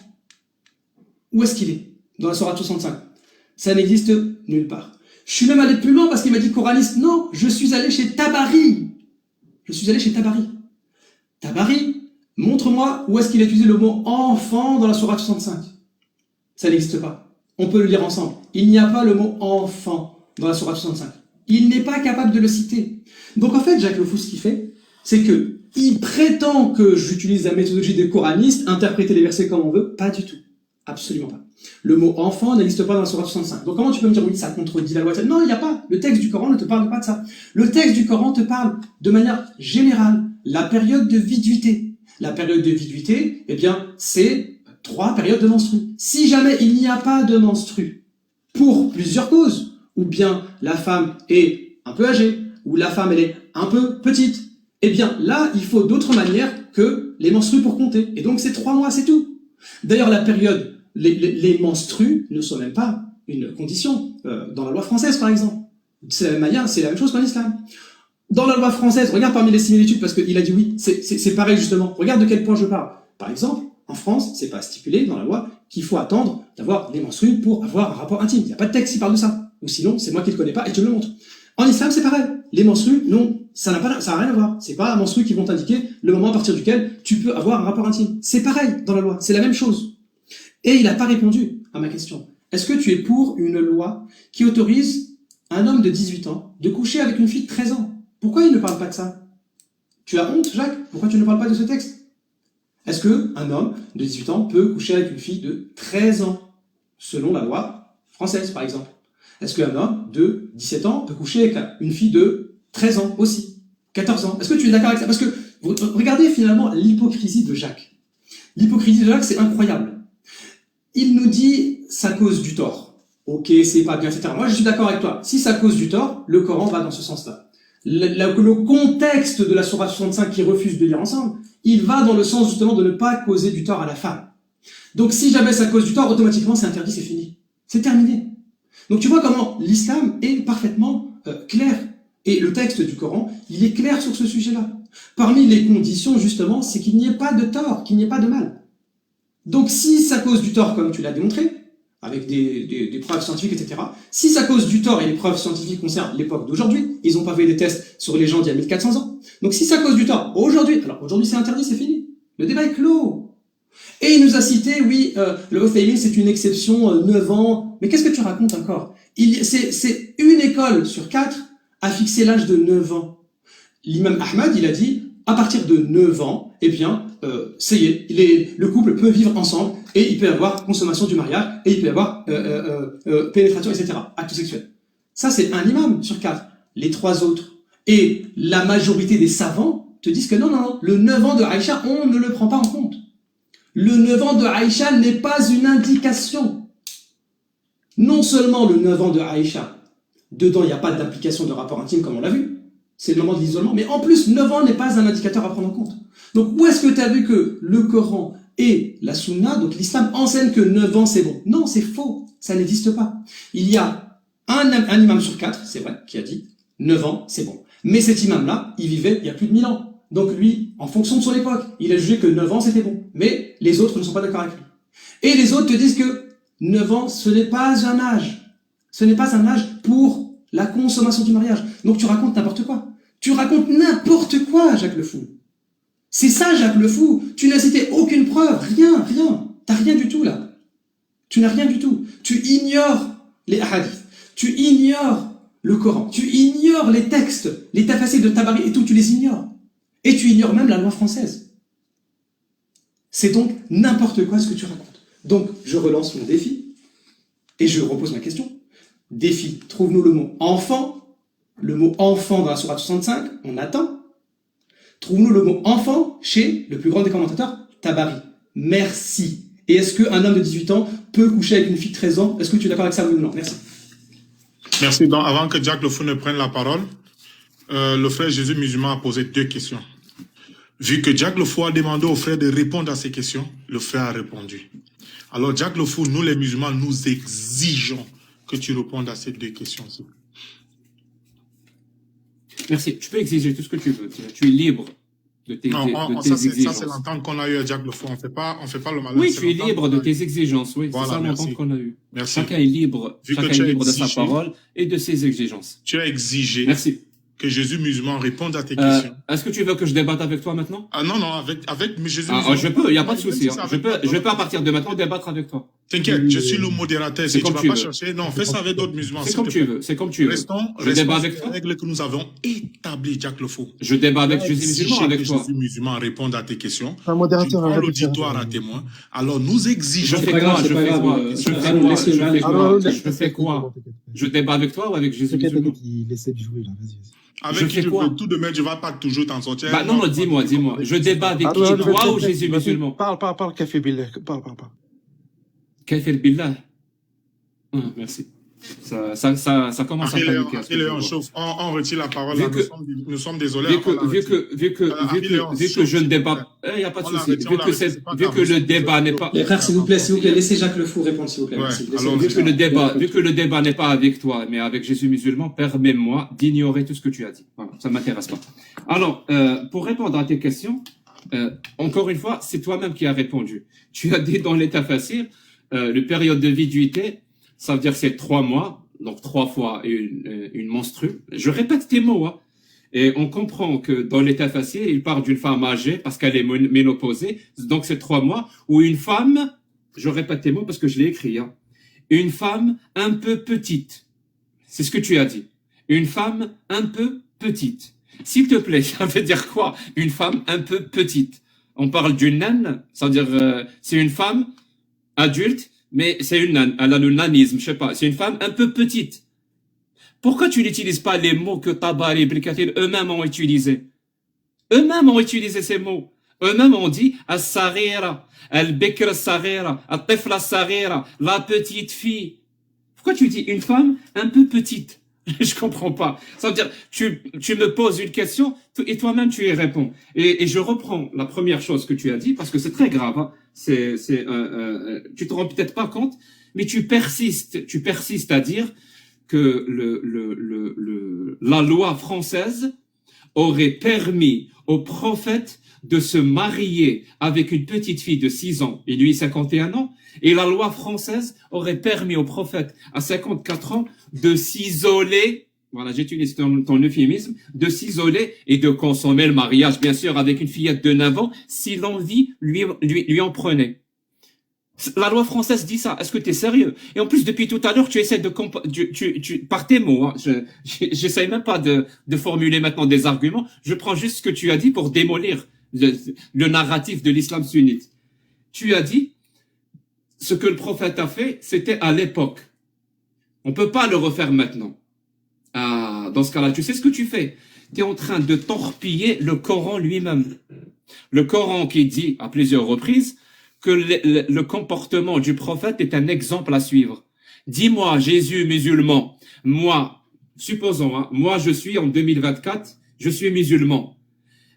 Où est-ce qu'il est? Dans la sourate 65. Ça n'existe nulle part. Je suis même allé plus loin parce qu'il m'a dit coraliste. Non, je suis allé chez Tabari. Tabari, montre-moi où est-ce qu'il a utilisé le mot enfant dans la sourate 65. Ça n'existe pas. On peut le lire ensemble. Il n'y a pas le mot enfant dans la sourate 65. Il n'est pas capable de le citer. Donc en fait, Jacques Le Fou, ce qu'il fait, c'est que il prétend que j'utilise la méthodologie des coranistes, interpréter les versets comme on veut. Pas du tout. Absolument pas. Le mot enfant n'existe pas dans la sourate 65. Donc comment tu peux me dire, oui, ça contredit la loi? Non, il n'y a pas. Le texte du Coran ne te parle pas de ça. Le texte du Coran te parle de manière générale. La période de viduité. La période de viduité, eh bien, c'est 3 périodes de menstrues. Si jamais il n'y a pas de menstrues, pour plusieurs causes, ou bien la femme est un peu âgée, ou la femme elle est un peu petite, eh bien là, il faut d'autres manières que les menstrues pour compter. Et donc c'est 3 mois, c'est tout. D'ailleurs, la période, les menstrues ne sont même pas une condition dans la loi française, par exemple. C'est la même manière, c'est la même chose qu'en islam. Dans la loi française, regarde parmi les similitudes, parce qu'il a dit oui, c'est pareil justement. Regarde de quel point je parle. Par exemple, en France, c'est pas stipulé dans la loi qu'il faut attendre d'avoir des menstrues pour avoir un rapport intime. Il n'y a pas de texte qui parle de ça. Ou sinon, c'est moi qui le connais pas et tu me le montres. En islam, c'est pareil. Les menstrues, non, ça n'a rien à voir. C'est pas un menstru qui vont t'indiquer le moment à partir duquel tu peux avoir un rapport intime. C'est pareil dans la loi. C'est la même chose. Et il n'a pas répondu à ma question. Est-ce que tu es pour une loi qui autorise un homme de 18 ans de coucher avec une fille de 13 ans? Pourquoi il ne parle pas de ça? Tu as honte, Jacques? Pourquoi tu ne parles pas de ce texte? Est-ce qu'un homme de 18 ans peut coucher avec une fille de 13 ans, selon la loi française, par exemple? Est-ce qu'un homme de 17 ans peut coucher avec une fille de 13 ans aussi? 14 ans? Est-ce que tu es d'accord avec ça? Parce que, regardez finalement l'hypocrisie de Jacques. L'hypocrisie de Jacques, c'est incroyable. Il nous dit, ça cause du tort, ok, c'est pas bien, etc. Moi, je suis d'accord avec toi. Si ça cause du tort, le Coran va dans ce sens-là. Le contexte de la sourate 65 qui refuse de lire ensemble, il va dans le sens justement de ne pas causer du tort à la femme. Donc si jamais ça cause du tort, automatiquement c'est interdit, c'est fini. C'est terminé. Donc tu vois comment l'islam est parfaitement clair. Et le texte du Coran, il est clair sur ce sujet-là. Parmi les conditions, justement, c'est qu'il n'y ait pas de tort, qu'il n'y ait pas de mal. Donc si ça cause du tort, comme tu l'as démontré, avec des preuves scientifiques, etc. Si ça cause du tort, et les preuves scientifiques concernent l'époque d'aujourd'hui, ils n'ont pas fait des tests sur les gens d'il y a 1400 ans. Donc si ça cause du tort, aujourd'hui, alors aujourd'hui c'est interdit, c'est fini. Le débat est clos. Et il nous a cité, oui, le Uthaymin, c'est une exception, 9 ans. Mais qu'est-ce que tu racontes encore? C'est une école sur 4 a fixé l'âge de 9 ans. L'imam Ahmad, il a dit, à partir de 9 ans, eh bien, ça y est, le couple peut vivre ensemble et il peut y avoir consommation du mariage et il peut y avoir pénétration, etc., acte sexuel. Ça, c'est un imam sur 4. Les 3 autres et la majorité des savants te disent que non, le 9 ans de Aïcha, on ne le prend pas en compte. Le 9 ans de Aïcha n'est pas une indication. Non seulement le 9 ans de Aïcha, dedans il n'y a pas d'implication de rapport intime comme on l'a vu, c'est le moment de l'isolement, mais en plus 9 ans n'est pas un indicateur à prendre en compte. Donc où est-ce que tu as vu que le Coran et la Sunna, donc l'islam, enseigne que 9 ans c'est bon? Non, c'est faux, ça n'existe pas. Il y a un imam sur 4, c'est vrai, qui a dit 9 ans c'est bon. Mais cet imam-là, il vivait il y a plus de 1000 ans. Donc lui, en fonction de son époque, il a jugé que 9 ans c'était bon. Mais les autres ne sont pas d'accord avec lui. Et les autres te disent que 9 ans, ce n'est pas un âge. Ce n'est pas un âge pour la consommation du mariage. Donc tu racontes n'importe quoi. Tu racontes n'importe quoi, Jacques le Fou. C'est ça, Jacques le Fou. Tu n'as cité aucune preuve, rien. T'as rien du tout là. Tu n'as rien du tout. Tu ignores les hadiths. Tu ignores le Coran. Tu ignores les textes, les tafasirs de Tabari et tout, tu les ignores. Et tu ignores même la loi française. C'est donc n'importe quoi ce que tu racontes. Donc, je relance mon défi et je repose ma question. Défi, trouve-nous le mot enfant. Le mot enfant dans la sourate 65, on attend. Trouve-nous le mot enfant chez le plus grand des commentateurs, Tabari. Merci. Et est-ce qu'un homme de 18 ans peut coucher avec une fille de 13 ans? Est-ce que tu es d'accord avec ça ou non? Merci. Merci. Donc, avant que Jack le Fou ne prenne la parole, le frère Jésus musulman a posé 2 questions. Vu que Jack le Fou a demandé au frère de répondre à ces questions, le frère a répondu. Alors, Jack le Fou, nous les musulmans, nous exigeons que tu répondes à ces 2 questions-ci. Merci. Tu peux exiger tout ce que tu veux. Tu es libre de tes, exigences. Ça, c'est l'entente qu'on a eu à Jack le Fou. On fait pas le malin. Oui, tu es libre de tes exigences. Oui, voilà, c'est ça l'entente qu'on a eu. Merci. Chacun est libre, de sa parole et de ses exigences. Tu as exigé. Merci. Que Jésus musulman réponde à tes questions. Est-ce que tu veux que je débatte avec toi maintenant? Ah non, avec Jésus musulman. Je peux, il n'y a pas de souci. Je peux à partir de maintenant débattre avec toi. T'inquiète, je suis le modérateur. Si tu vas pas chercher, non, fais ça avec d'autres musulmans. C'est comme tu veux, c'est comme tu veux. Je débat avec toi. Les règles que nous avons établies, Jack le Fou. Je débat avec Jésus musulman avec toi. Jésus musulman réponde à tes questions. Un modérateur, un l'auditoire à témoin. Alors nous exigeons. Je fais quoi? Je débat avec toi ou avec Jésus musulman? Il essaie de jouer là, vas-y. Avec qui tu veux tout de même, tu vas pas toujours t'en sortir. Bah non, dis-moi. Je débat avec qui, toi ou Jésus musulman? Parle, Café Billah. Parle. Kafir billah. Merci. Ça commence à paniquer. On retire la parole. Nous sommes désolés. Vu que je ne débat, il n'y a pas de souci. Vu que le débat n'est pas. Les frères, s'il vous plaît, laissez Jacques le Fou répondre, s'il vous plaît. Vu que le débat n'est pas avec toi, mais avec Jésus musulman, permets-moi d'ignorer tout ce que tu as dit. Voilà, ça ne m'intéresse pas. Alors, pour répondre à tes questions, encore une fois, c'est toi-même qui as répondu. Tu as dit dans l'état facile, le période de viduité, ça veut dire c'est 3 mois, donc 3 fois une menstrue. Je répète tes mots, hein. Et on comprend que dans l'état facile, il parle d'une femme âgée parce qu'elle est ménopausée. Donc c'est 3 mois où une femme, je répète tes mots parce que je l'ai écrit, hein. Une femme un peu petite. C'est ce que tu as dit. Une femme un peu petite. S'il te plaît, ça veut dire quoi? Une femme un peu petite. On parle d'une naine, c'est-à-dire c'est une femme adulte, mais c'est une naine, elle a le nanisme, je sais pas, c'est une femme un peu petite. Pourquoi tu n'utilises pas les mots que Tabari et Ibn Kathir eux-mêmes ont utilisés? Eux-mêmes ont utilisé ces mots. Eux-mêmes ont dit As-Saghira, Al-Bikr As-Saghira, Al-Tifla As-Saghira, la petite fille. Pourquoi tu dis une femme un peu petite? Je comprends pas. Ça veut dire, tu me poses une question et toi-même tu y réponds. Et je reprends la première chose que tu as dit parce que c'est très grave. Hein. Tu te rends peut-être pas compte, mais tu persistes à dire que la loi française aurait permis au prophète de se marier avec une petite fille de 6 ans et lui 51 ans, et la loi française aurait permis au prophète à 54 ans de s'isoler, voilà, j'utilise ton euphémisme, de s'isoler et de consommer le mariage, bien sûr, avec une fillette de 9 ans, si l'envie lui en prenait. La loi française dit ça. Est-ce que tu es sérieux? Et en plus, depuis tout à l'heure, tu essaies de par tes mots, hein, j'essaie même pas de formuler maintenant des arguments. Je prends juste ce que tu as dit pour démolir le narratif de l'islam sunnite. Tu as dit ce que le prophète a fait, c'était à l'époque. On peut pas le refaire maintenant. Ah, dans ce cas-là, tu sais ce que tu fais? Tu es en train de torpiller le Coran lui-même. Le Coran qui dit à plusieurs reprises que le comportement du prophète est un exemple à suivre. Dis-moi, Jésus musulman, moi, supposons, hein, moi je suis en 2024, je suis musulman.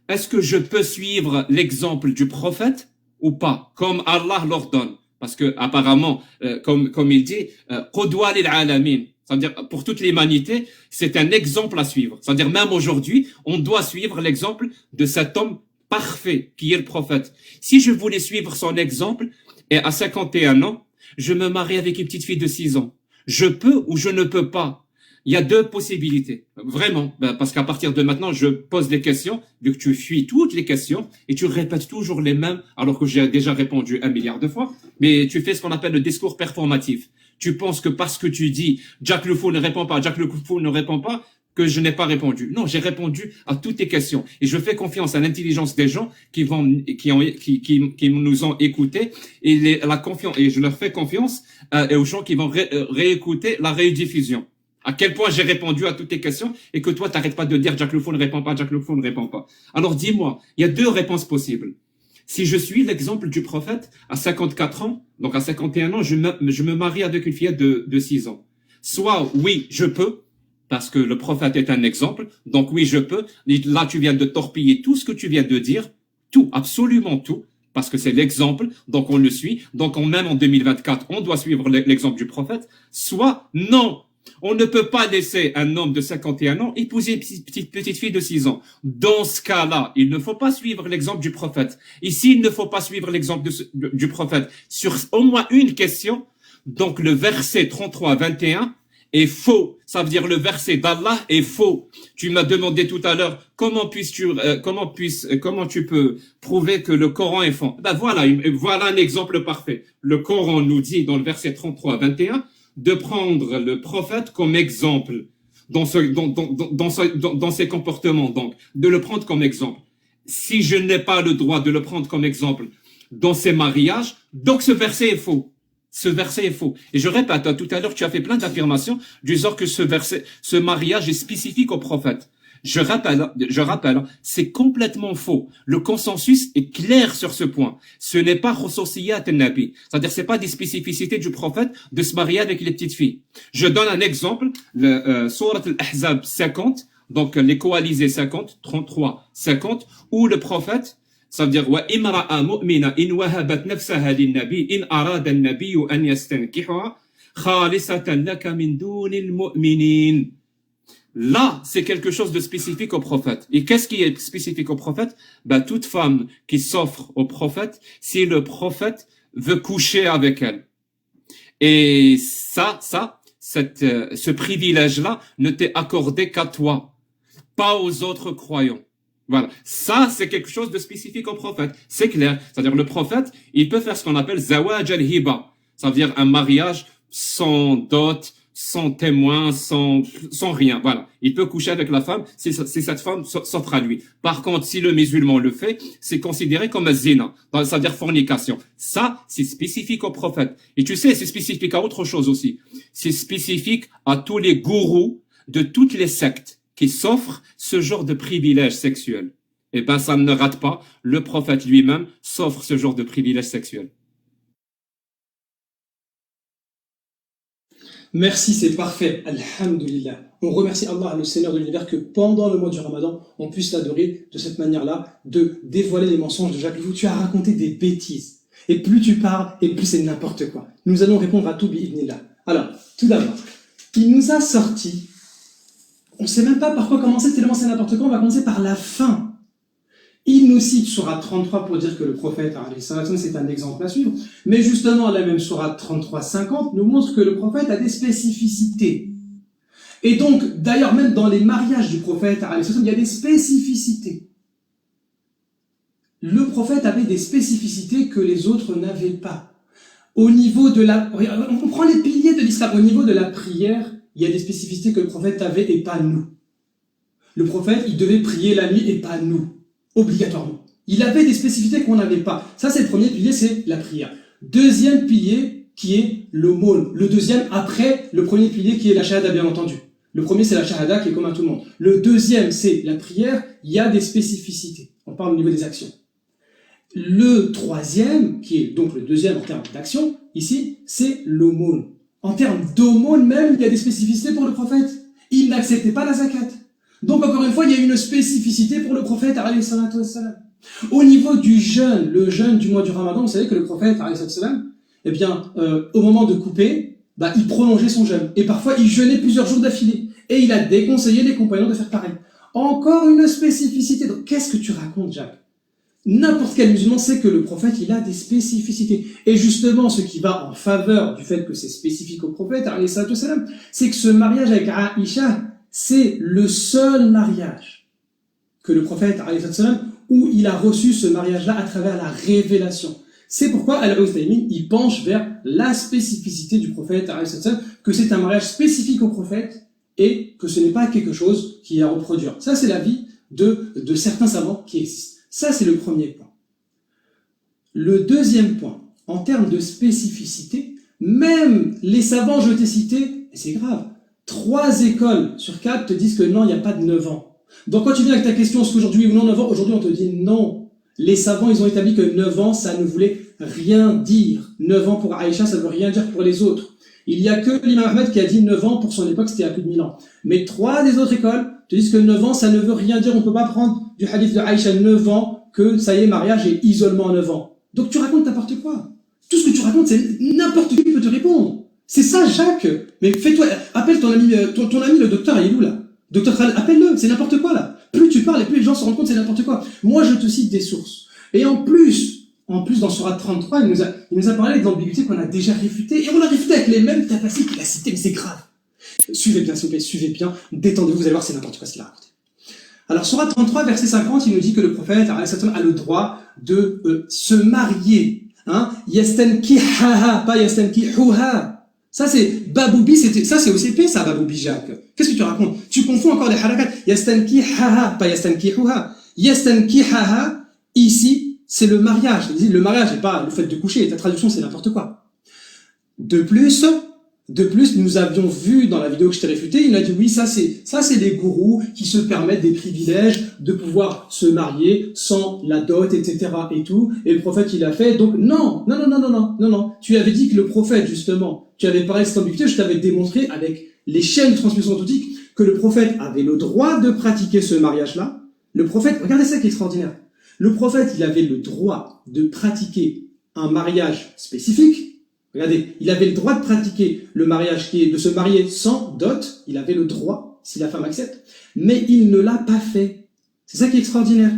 Est-ce que je peux suivre l'exemple du prophète ou pas, comme Allah l'ordonne? Parce que apparemment, comme il dit, qudwa lil alamin, c'est-à-dire pour toute l'humanité, c'est un exemple à suivre. C'est-à-dire même aujourd'hui, on doit suivre l'exemple de cet homme parfait qui est le prophète. Si je voulais suivre son exemple et à 51 ans, je me marie avec une petite fille de 6 ans. Je peux ou je ne peux pas. Il y a 2 possibilités. Vraiment. Parce qu'à partir de maintenant, je pose des questions, vu que tu fuis toutes les questions et tu répètes toujours les mêmes, alors que j'ai déjà répondu 1 milliard de fois. Mais tu fais ce qu'on appelle le discours performatif. Tu penses que parce que tu dis Jack le fou ne répond pas, Jack le fou ne répond pas, que je n'ai pas répondu. Non, j'ai répondu à toutes tes questions. Et je fais confiance à l'intelligence des gens qui nous ont écoutés et et je leur fais confiance aux gens qui vont réécouter la rediffusion. À quel point j'ai répondu à toutes tes questions et que toi, t'arrêtes pas de dire Jack le fou ne répond pas, Jack le fou ne répond pas. Alors dis-moi, il y a 2 réponses possibles. Si je suis l'exemple du prophète, à 54 ans, donc à 51 ans, je me marie avec une fillette de 6 ans. Soit, oui, je peux, parce que le prophète est un exemple, donc oui, je peux. Là, tu viens de torpiller tout ce que tu viens de dire, tout, absolument tout, parce que c'est l'exemple, donc on le suit. Donc même en 2024, on doit suivre l'exemple du prophète. Soit, non, on ne peut pas laisser un homme de 51 ans épouser une petite fille de 6 ans. Dans ce cas-là, il ne faut pas suivre l'exemple du prophète. Ici, il ne faut pas suivre l'exemple du prophète sur au moins une question. Donc le verset 33-21 est faux. Ça veut dire le verset d'Allah est faux. Tu m'as demandé tout à l'heure comment tu peux prouver que le Coran est faux. Ben voilà un exemple parfait. Le Coran nous dit dans le verset 33-21 de prendre le prophète comme exemple dans ses comportements, donc de le prendre comme exemple. Si je n'ai pas le droit de le prendre comme exemple dans ses mariages, donc ce verset est faux. Ce verset est faux. Et je répète, tout à l'heure, tu as fait plein d'affirmations du genre que ce mariage est spécifique au prophète. Je rappelle, c'est complètement faux. Le consensus est clair sur ce point. Ce n'est pas khususiyat al-nabi. C'est-à-dire, c'est pas des spécificités du prophète de se marier avec les petites filles. Je donne un exemple, Surat al-Ahzab 50, donc les coalisés 50, 33, 50, où le prophète, ça veut dire wa imra'a mu'mina in wahabat nafsaha lin-nabi in arada an-nabi an yastankihuha khalisatan laka min dunil mu'minin. Là, c'est quelque chose de spécifique au prophète. Et qu'est-ce qui est spécifique au prophète? Toute femme qui s'offre au prophète, si le prophète veut coucher avec elle. Et ce privilège-là ne t'est accordé qu'à toi, pas aux autres croyants. Voilà. Ça, c'est quelque chose de spécifique au prophète. C'est clair. C'est-à-dire, le prophète, il peut faire ce qu'on appelle zawaj al-hiba. Ça veut dire un mariage sans dot, sans témoin, sans rien. Voilà. Il peut coucher avec la femme si cette femme s'offre à lui. Par contre, si le musulman le fait, c'est considéré comme un zina. Ça veut dire fornication. Ça, c'est spécifique au prophète. Et tu sais, c'est spécifique à autre chose aussi. C'est spécifique à tous les gourous de toutes les sectes qui s'offrent ce genre de privilège sexuel. eh ben, ça ne rate pas. Le prophète lui-même s'offre ce genre de privilège sexuel. Merci, c'est parfait. Alhamdulillah. On remercie Allah, le Seigneur de l'univers, que pendant le mois du Ramadan, on puisse l'adorer de cette manière-là, de dévoiler les mensonges de Jacques Lefou. Tu as raconté des bêtises. Et plus tu parles, et plus c'est n'importe quoi. Nous allons répondre à tout bi'idnillah. Alors, tout d'abord, il nous a sorti, on ne sait même pas par quoi commencer, tellement c'est n'importe quoi, on va commencer par la fin. Il nous cite Sourate 33 pour dire que le prophète, c'est un exemple à suivre, mais justement, la même Sourate 33-50 nous montre que le prophète a des spécificités. Et donc, d'ailleurs, même dans les mariages du prophète, il y a des spécificités. Le prophète avait des spécificités que les autres n'avaient pas. Au niveau de la... On prend les piliers de l'islam. Au niveau de la prière, il y a des spécificités que le prophète avait et pas nous. Le prophète, il devait prier la nuit et pas nous. Obligatoirement. Il avait des spécificités qu'on n'avait pas. Ça, c'est le premier pilier, c'est la prière. Deuxième pilier, qui est l'aumône. Le deuxième, après le premier pilier, qui est la shahada, bien entendu. Le premier, c'est la shahada, qui est commun à tout le monde. Le deuxième, c'est la prière. Il y a des spécificités. On parle au niveau des actions. Le troisième, qui est donc le deuxième en termes d'action, ici, c'est l'aumône. En termes d'aumône même, il y a des spécificités pour le prophète. Il n'acceptait pas la zakat. Donc, encore une fois, il y a une spécificité pour le prophète, alayhi salatu wassalam. Au niveau du jeûne, le jeûne du mois du Ramadan, vous savez que le prophète, alayhi salatu wassalam, eh bien, au moment de couper, il prolongeait son jeûne. Et parfois, il jeûnait plusieurs jours d'affilée. Et il a déconseillé les compagnons de faire pareil. Encore une spécificité. Donc, qu'est-ce que tu racontes, Jacques? N'importe quel musulman sait que le prophète, il a des spécificités. Et justement, ce qui va en faveur du fait que c'est spécifique au prophète, alayhi salatu wassalam, c'est que ce mariage avec Aïcha, c'est le seul mariage que le prophète, alayhi sallam, où il a reçu ce mariage-là à travers la révélation. C'est pourquoi Al-Uthaymin, il penche vers la spécificité du prophète, alayhi sallam, que c'est un mariage spécifique au prophète et que ce n'est pas quelque chose qui est à reproduire. Ça, c'est l'avis de certains savants qui existent. Ça, c'est le premier point. Le deuxième point, en termes de spécificité, même les savants, je t'ai cité, et c'est grave, 3 écoles sur 4 te disent que non, il n'y a pas de 9 ans. Donc quand tu viens avec ta question, est-ce qu'aujourd'hui ou non 9 ans, aujourd'hui on te dit non. Les savants, ils ont établi que 9 ans, ça ne voulait rien dire. 9 ans pour Aïcha, ça ne veut rien dire pour les autres. Il n'y a que l'imam Ahmed qui a dit 9 ans, pour son époque, c'était à plus de 1000 ans. Mais 3 des autres écoles te disent que 9 ans, ça ne veut rien dire. On ne peut pas prendre du hadith de Aïcha 9 ans, que ça y est, mariage et isolement à 9 ans. Donc tu racontes n'importe quoi. Tout ce que tu racontes, c'est n'importe qui peut te répondre. C'est ça, Jacques. Mais fais-toi, appelle ton ami le docteur, il est où là? Docteur Khaled, appelle-le, c'est n'importe quoi là. Plus tu parles et plus les gens se rendent compte c'est n'importe quoi. Moi, je te cite des sources. Et en plus, dans Sourate 33, il nous a parlé d'ambiguïté qu'on a déjà réfutée. Et on l'a réfuté avec les mêmes tapassies qu'il a citées, mais c'est grave. Suivez bien, s'il vous plaît, suivez bien. Détendez-vous, vous allez voir, c'est n'importe quoi ce qu'il a raconté. Alors, Sourate 33, verset 50, il nous dit que le prophète a le droit de se marier. Yastankihaha, pas yastankihuha. Ça, c'est Baboubi, ça, c'est OCP, ça, Baboubi, Jacques. Qu'est-ce que tu racontes? Tu confonds encore les harakat. Yastankihaha, pas yastankihuha. Yastankihaha, ici, c'est le mariage. Le mariage n'est pas le fait de coucher. Ta traduction, c'est n'importe quoi. De plus, nous avions vu dans la vidéo que je t'ai réfutée, il a dit oui, ça c'est des gourous qui se permettent des privilèges de pouvoir se marier sans la dot, etc. et tout. Et le prophète, il a fait. Donc, non. Tu avais dit que le prophète, justement, tu avais parlé de cette ambiguïté, je t'avais démontré avec les chaînes de transmission authentique que le prophète avait le droit de pratiquer ce mariage-là. Le prophète, regardez ça qui est extraordinaire. Le prophète, il avait le droit de pratiquer un mariage spécifique. Regardez, il avait le droit de pratiquer le mariage qui est de se marier sans dot. Il avait le droit, si la femme accepte. Mais il ne l'a pas fait. C'est ça qui est extraordinaire.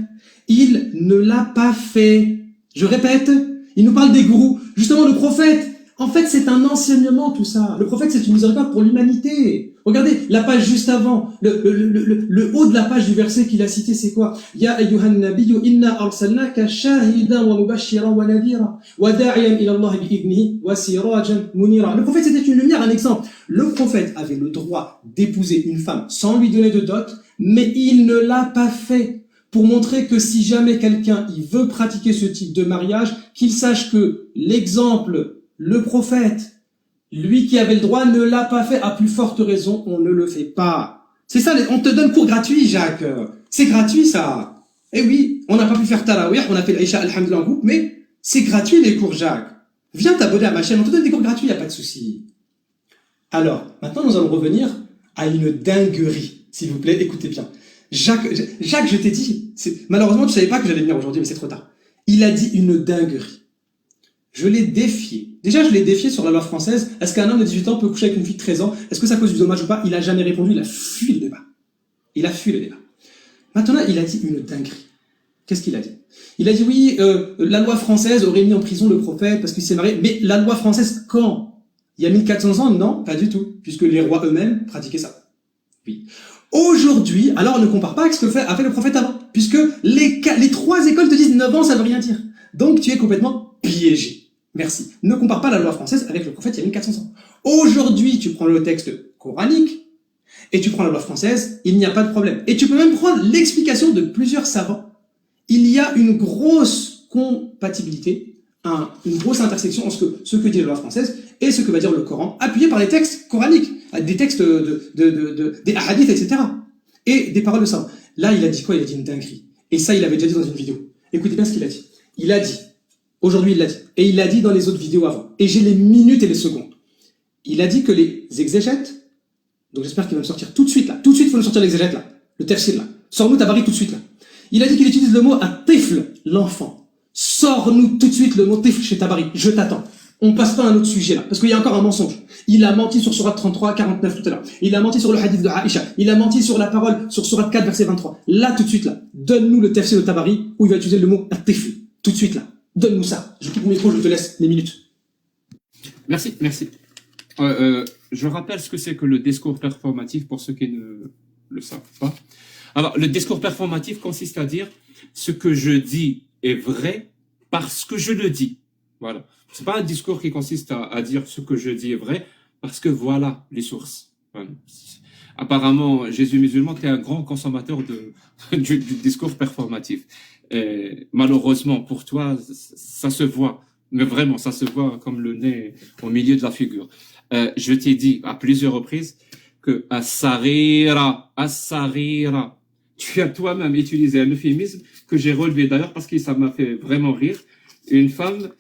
Il ne l'a pas fait. Je répète, il nous parle des gourous. Justement, le prophète, en fait, c'est un enseignement, tout ça. Le prophète, c'est une miséricorde pour l'humanité. Regardez, la page juste avant, le haut de la page du verset qu'il a cité, c'est quoi? Ya ayyuhan nabiyyu inna arsalnaka shahidan wa mubashiran wa nadhira wa da'iyan ila Allah bi'idnihi wa sirajan munira. Le prophète, c'était une lumière, un exemple. Le prophète avait le droit d'épouser une femme sans lui donner de dot, mais il ne l'a pas fait. Pour montrer que si jamais quelqu'un il veut pratiquer ce type de mariage, qu'il sache que l'exemple, le prophète, lui qui avait le droit ne l'a pas fait, à plus forte raison, on ne le fait pas. C'est ça, on te donne cours gratuit, Jacques. C'est gratuit, ça. Eh oui, on n'a pas pu faire Tarawih, on a fait l'Aïcha Alhamdulillah en groupe, mais c'est gratuit les cours, Jacques. Viens t'abonner à ma chaîne, on te donne des cours gratuits, il n'y a pas de souci. Alors, maintenant nous allons revenir à une dinguerie. S'il vous plaît, écoutez bien. Jacques, je t'ai dit, malheureusement tu ne savais pas que j'allais venir aujourd'hui, mais c'est trop tard. Il a dit une dinguerie. Je l'ai défié. Déjà, je l'ai défié sur la loi française. Est-ce qu'un homme de 18 ans peut coucher avec une fille de 13 ans? Est-ce que ça cause du dommage ou pas? Il a jamais répondu, il a fui le débat. Il a fui le débat. Maintenant, il a dit une dinguerie. Qu'est-ce qu'il a dit? Il a dit oui, la loi française aurait mis en prison le prophète parce qu'il s'est marié. Mais la loi française, quand? Il y a 1400 ans? Non, pas du tout. Puisque les rois eux-mêmes pratiquaient ça. Oui. Aujourd'hui, alors ne compare pas avec ce que a fait le prophète avant. Puisque les 3 écoles te disent 9 ans, ça veut rien dire. Donc tu es complètement piégé. Merci. Ne compare pas la loi française avec le prophète il y a 1400 ans. Aujourd'hui, tu prends le texte coranique et tu prends la loi française, il n'y a pas de problème. Et tu peux même prendre l'explication de plusieurs savants. Il y a une grosse compatibilité, une grosse intersection entre ce que dit la loi française et ce que va dire le Coran, appuyé par les textes coraniques, des textes des hadiths, etc. Et des paroles de savants. Là, il a dit quoi? Il a dit une dinguerie. Et ça, il avait déjà dit dans une vidéo. Écoutez bien ce qu'il a dit. Il a dit, aujourd'hui il l'a dit, et il l'a dit dans les autres vidéos avant, et j'ai les minutes et les secondes. Il a dit que les exégètes, donc j'espère qu'il va me sortir tout de suite là, tout de suite il faut nous sortir l'exégète là, le tafsir là, sors-nous Tabari tout de suite là. Il a dit qu'il utilise le mot at-tifl, l'enfant. Sors-nous tout de suite le mot tifl chez Tabari, je t'attends. On passe pas à un autre sujet là, parce qu'il y a encore un mensonge. Il a menti sur Surat 33, 49 tout à l'heure. Il a menti sur le hadith de Aïcha. Il a menti sur la parole sur Surat 4, verset 23. Là, tout de suite là, donne-nous le tafsir de Tabari où il va utiliser le mot at-tifl. Tout de suite là. Donne-nous ça. Je coupe mon micro, je te laisse les minutes. Merci, merci. Je rappelle ce que c'est que le discours performatif pour ceux qui ne le savent pas. Alors, le discours performatif consiste à dire ce que je dis est vrai parce que je le dis. Voilà. C'est pas un discours qui consiste à dire ce que je dis est vrai parce que voilà les sources. Voilà. Apparemment, Jésus musulman est un grand consommateur du discours performatif. Et malheureusement pour toi, ça se voit. Mais vraiment, ça se voit comme le nez au milieu de la figure. Je t'ai dit à plusieurs reprises que as-sarira, tu as toi-même utilisé un euphémisme que j'ai relevé d'ailleurs parce que ça m'a fait vraiment rire. Une femme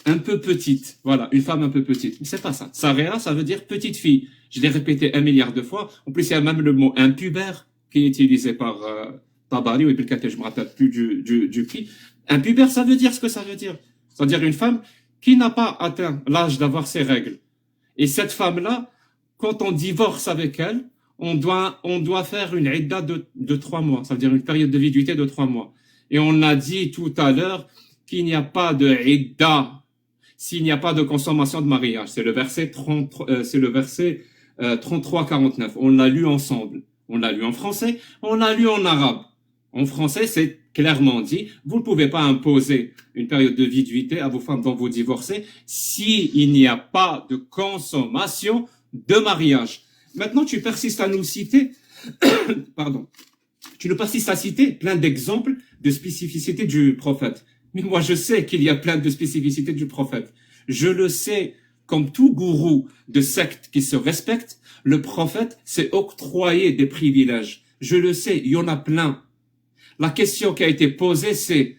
un peu petite. Voilà, une femme un peu petite. Mais c'est pas ça. Sarira, ça veut dire petite fille. Je l'ai répété 1 milliard de fois. En plus, il y a même le mot impubère qui est utilisé par Tabari ou Ibn Kathir, je me rappelle plus du prix. Impubère, ça veut dire ce que ça veut dire. C'est-à-dire une femme qui n'a pas atteint l'âge d'avoir ses règles. Et cette femme-là, quand on divorce avec elle, on doit faire une idda de 3 mois. Ça veut dire une période de viduité de 3 mois. Et on a dit tout à l'heure qu'il n'y a pas de idda s'il n'y a pas de consommation de mariage. C'est le verset 33-49. On l'a lu ensemble. On l'a lu en français, on l'a lu en arabe. En français, c'est clairement dit, vous ne pouvez pas imposer une période de viduité à vos femmes dont vous divorcez s'il n'y a pas de consommation de mariage. Maintenant, tu persistes à nous citer, tu nous persistes à citer plein d'exemples de spécificités du prophète. Mais moi, je sais qu'il y a plein de spécificités du prophète. Je le sais, comme tout gourou de secte qui se respecte, le prophète s'est octroyé des privilèges. Je le sais, il y en a plein. La question qui a été posée, c'est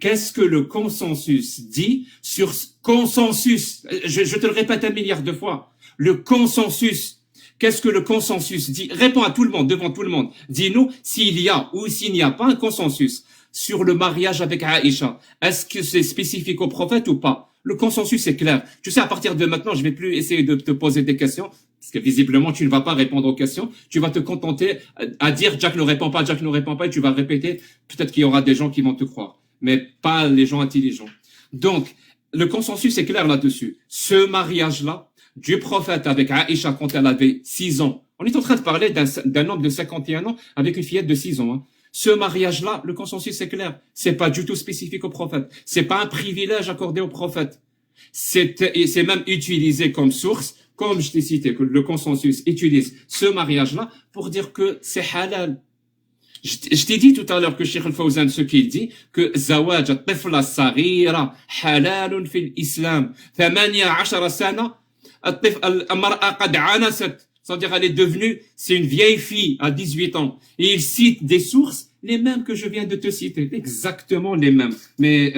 qu'est-ce que le consensus dit sur consensus? Je te le répète 1 milliard de fois. Le consensus. Qu'est-ce que le consensus dit? Réponds à tout le monde, devant tout le monde. Dis-nous s'il y a ou s'il n'y a pas un consensus sur le mariage avec Aïcha. Est-ce que c'est spécifique au prophète ou pas? Le consensus est clair. Tu sais, à partir de maintenant, je vais plus essayer de te poser des questions, parce que visiblement, tu ne vas pas répondre aux questions. Tu vas te contenter à dire Jack ne répond pas, Jack ne répond pas, et tu vas répéter. Peut-être qu'il y aura des gens qui vont te croire, mais pas les gens intelligents. Donc, le consensus est clair là-dessus. Ce mariage-là, du prophète avec Aïcha quand elle avait 6 ans. On est en train de parler d'un homme de 51 ans avec une fillette de 6 ans. Hein. Ce mariage-là, le consensus est clair. C'est pas du tout spécifique au prophète. C'est pas un privilège accordé au prophète. C'est même utilisé comme source, comme je t'ai cité, que le consensus utilise ce mariage-là pour dire que c'est halal. Je t'ai dit tout à l'heure que Cheikh Al-Fawzan, ce qu'il dit, que zawaj at-tifla as-saghira halalun fil islam. 18 sana, al-mar'a qad anasat. C'est-à-dire, elle est devenue, c'est une vieille fille à 18 ans. Et il cite des sources, les mêmes que je viens de te citer, exactement les mêmes. Mais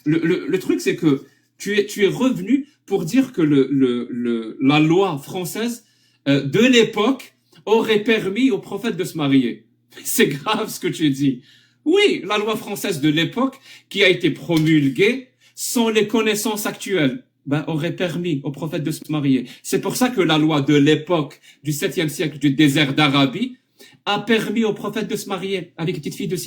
le truc, c'est que tu es revenu pour dire que la loi française de l'époque aurait permis au prophète de se marier. C'est grave ce que tu dis. Oui, la loi française de l'époque qui a été promulguée sans les connaissances actuelles, aurait permis au prophète de se marier. C'est pour ça que la loi de l'époque du 7e siècle du désert d'Arabie a permis au prophète de se marier avec une petite fille de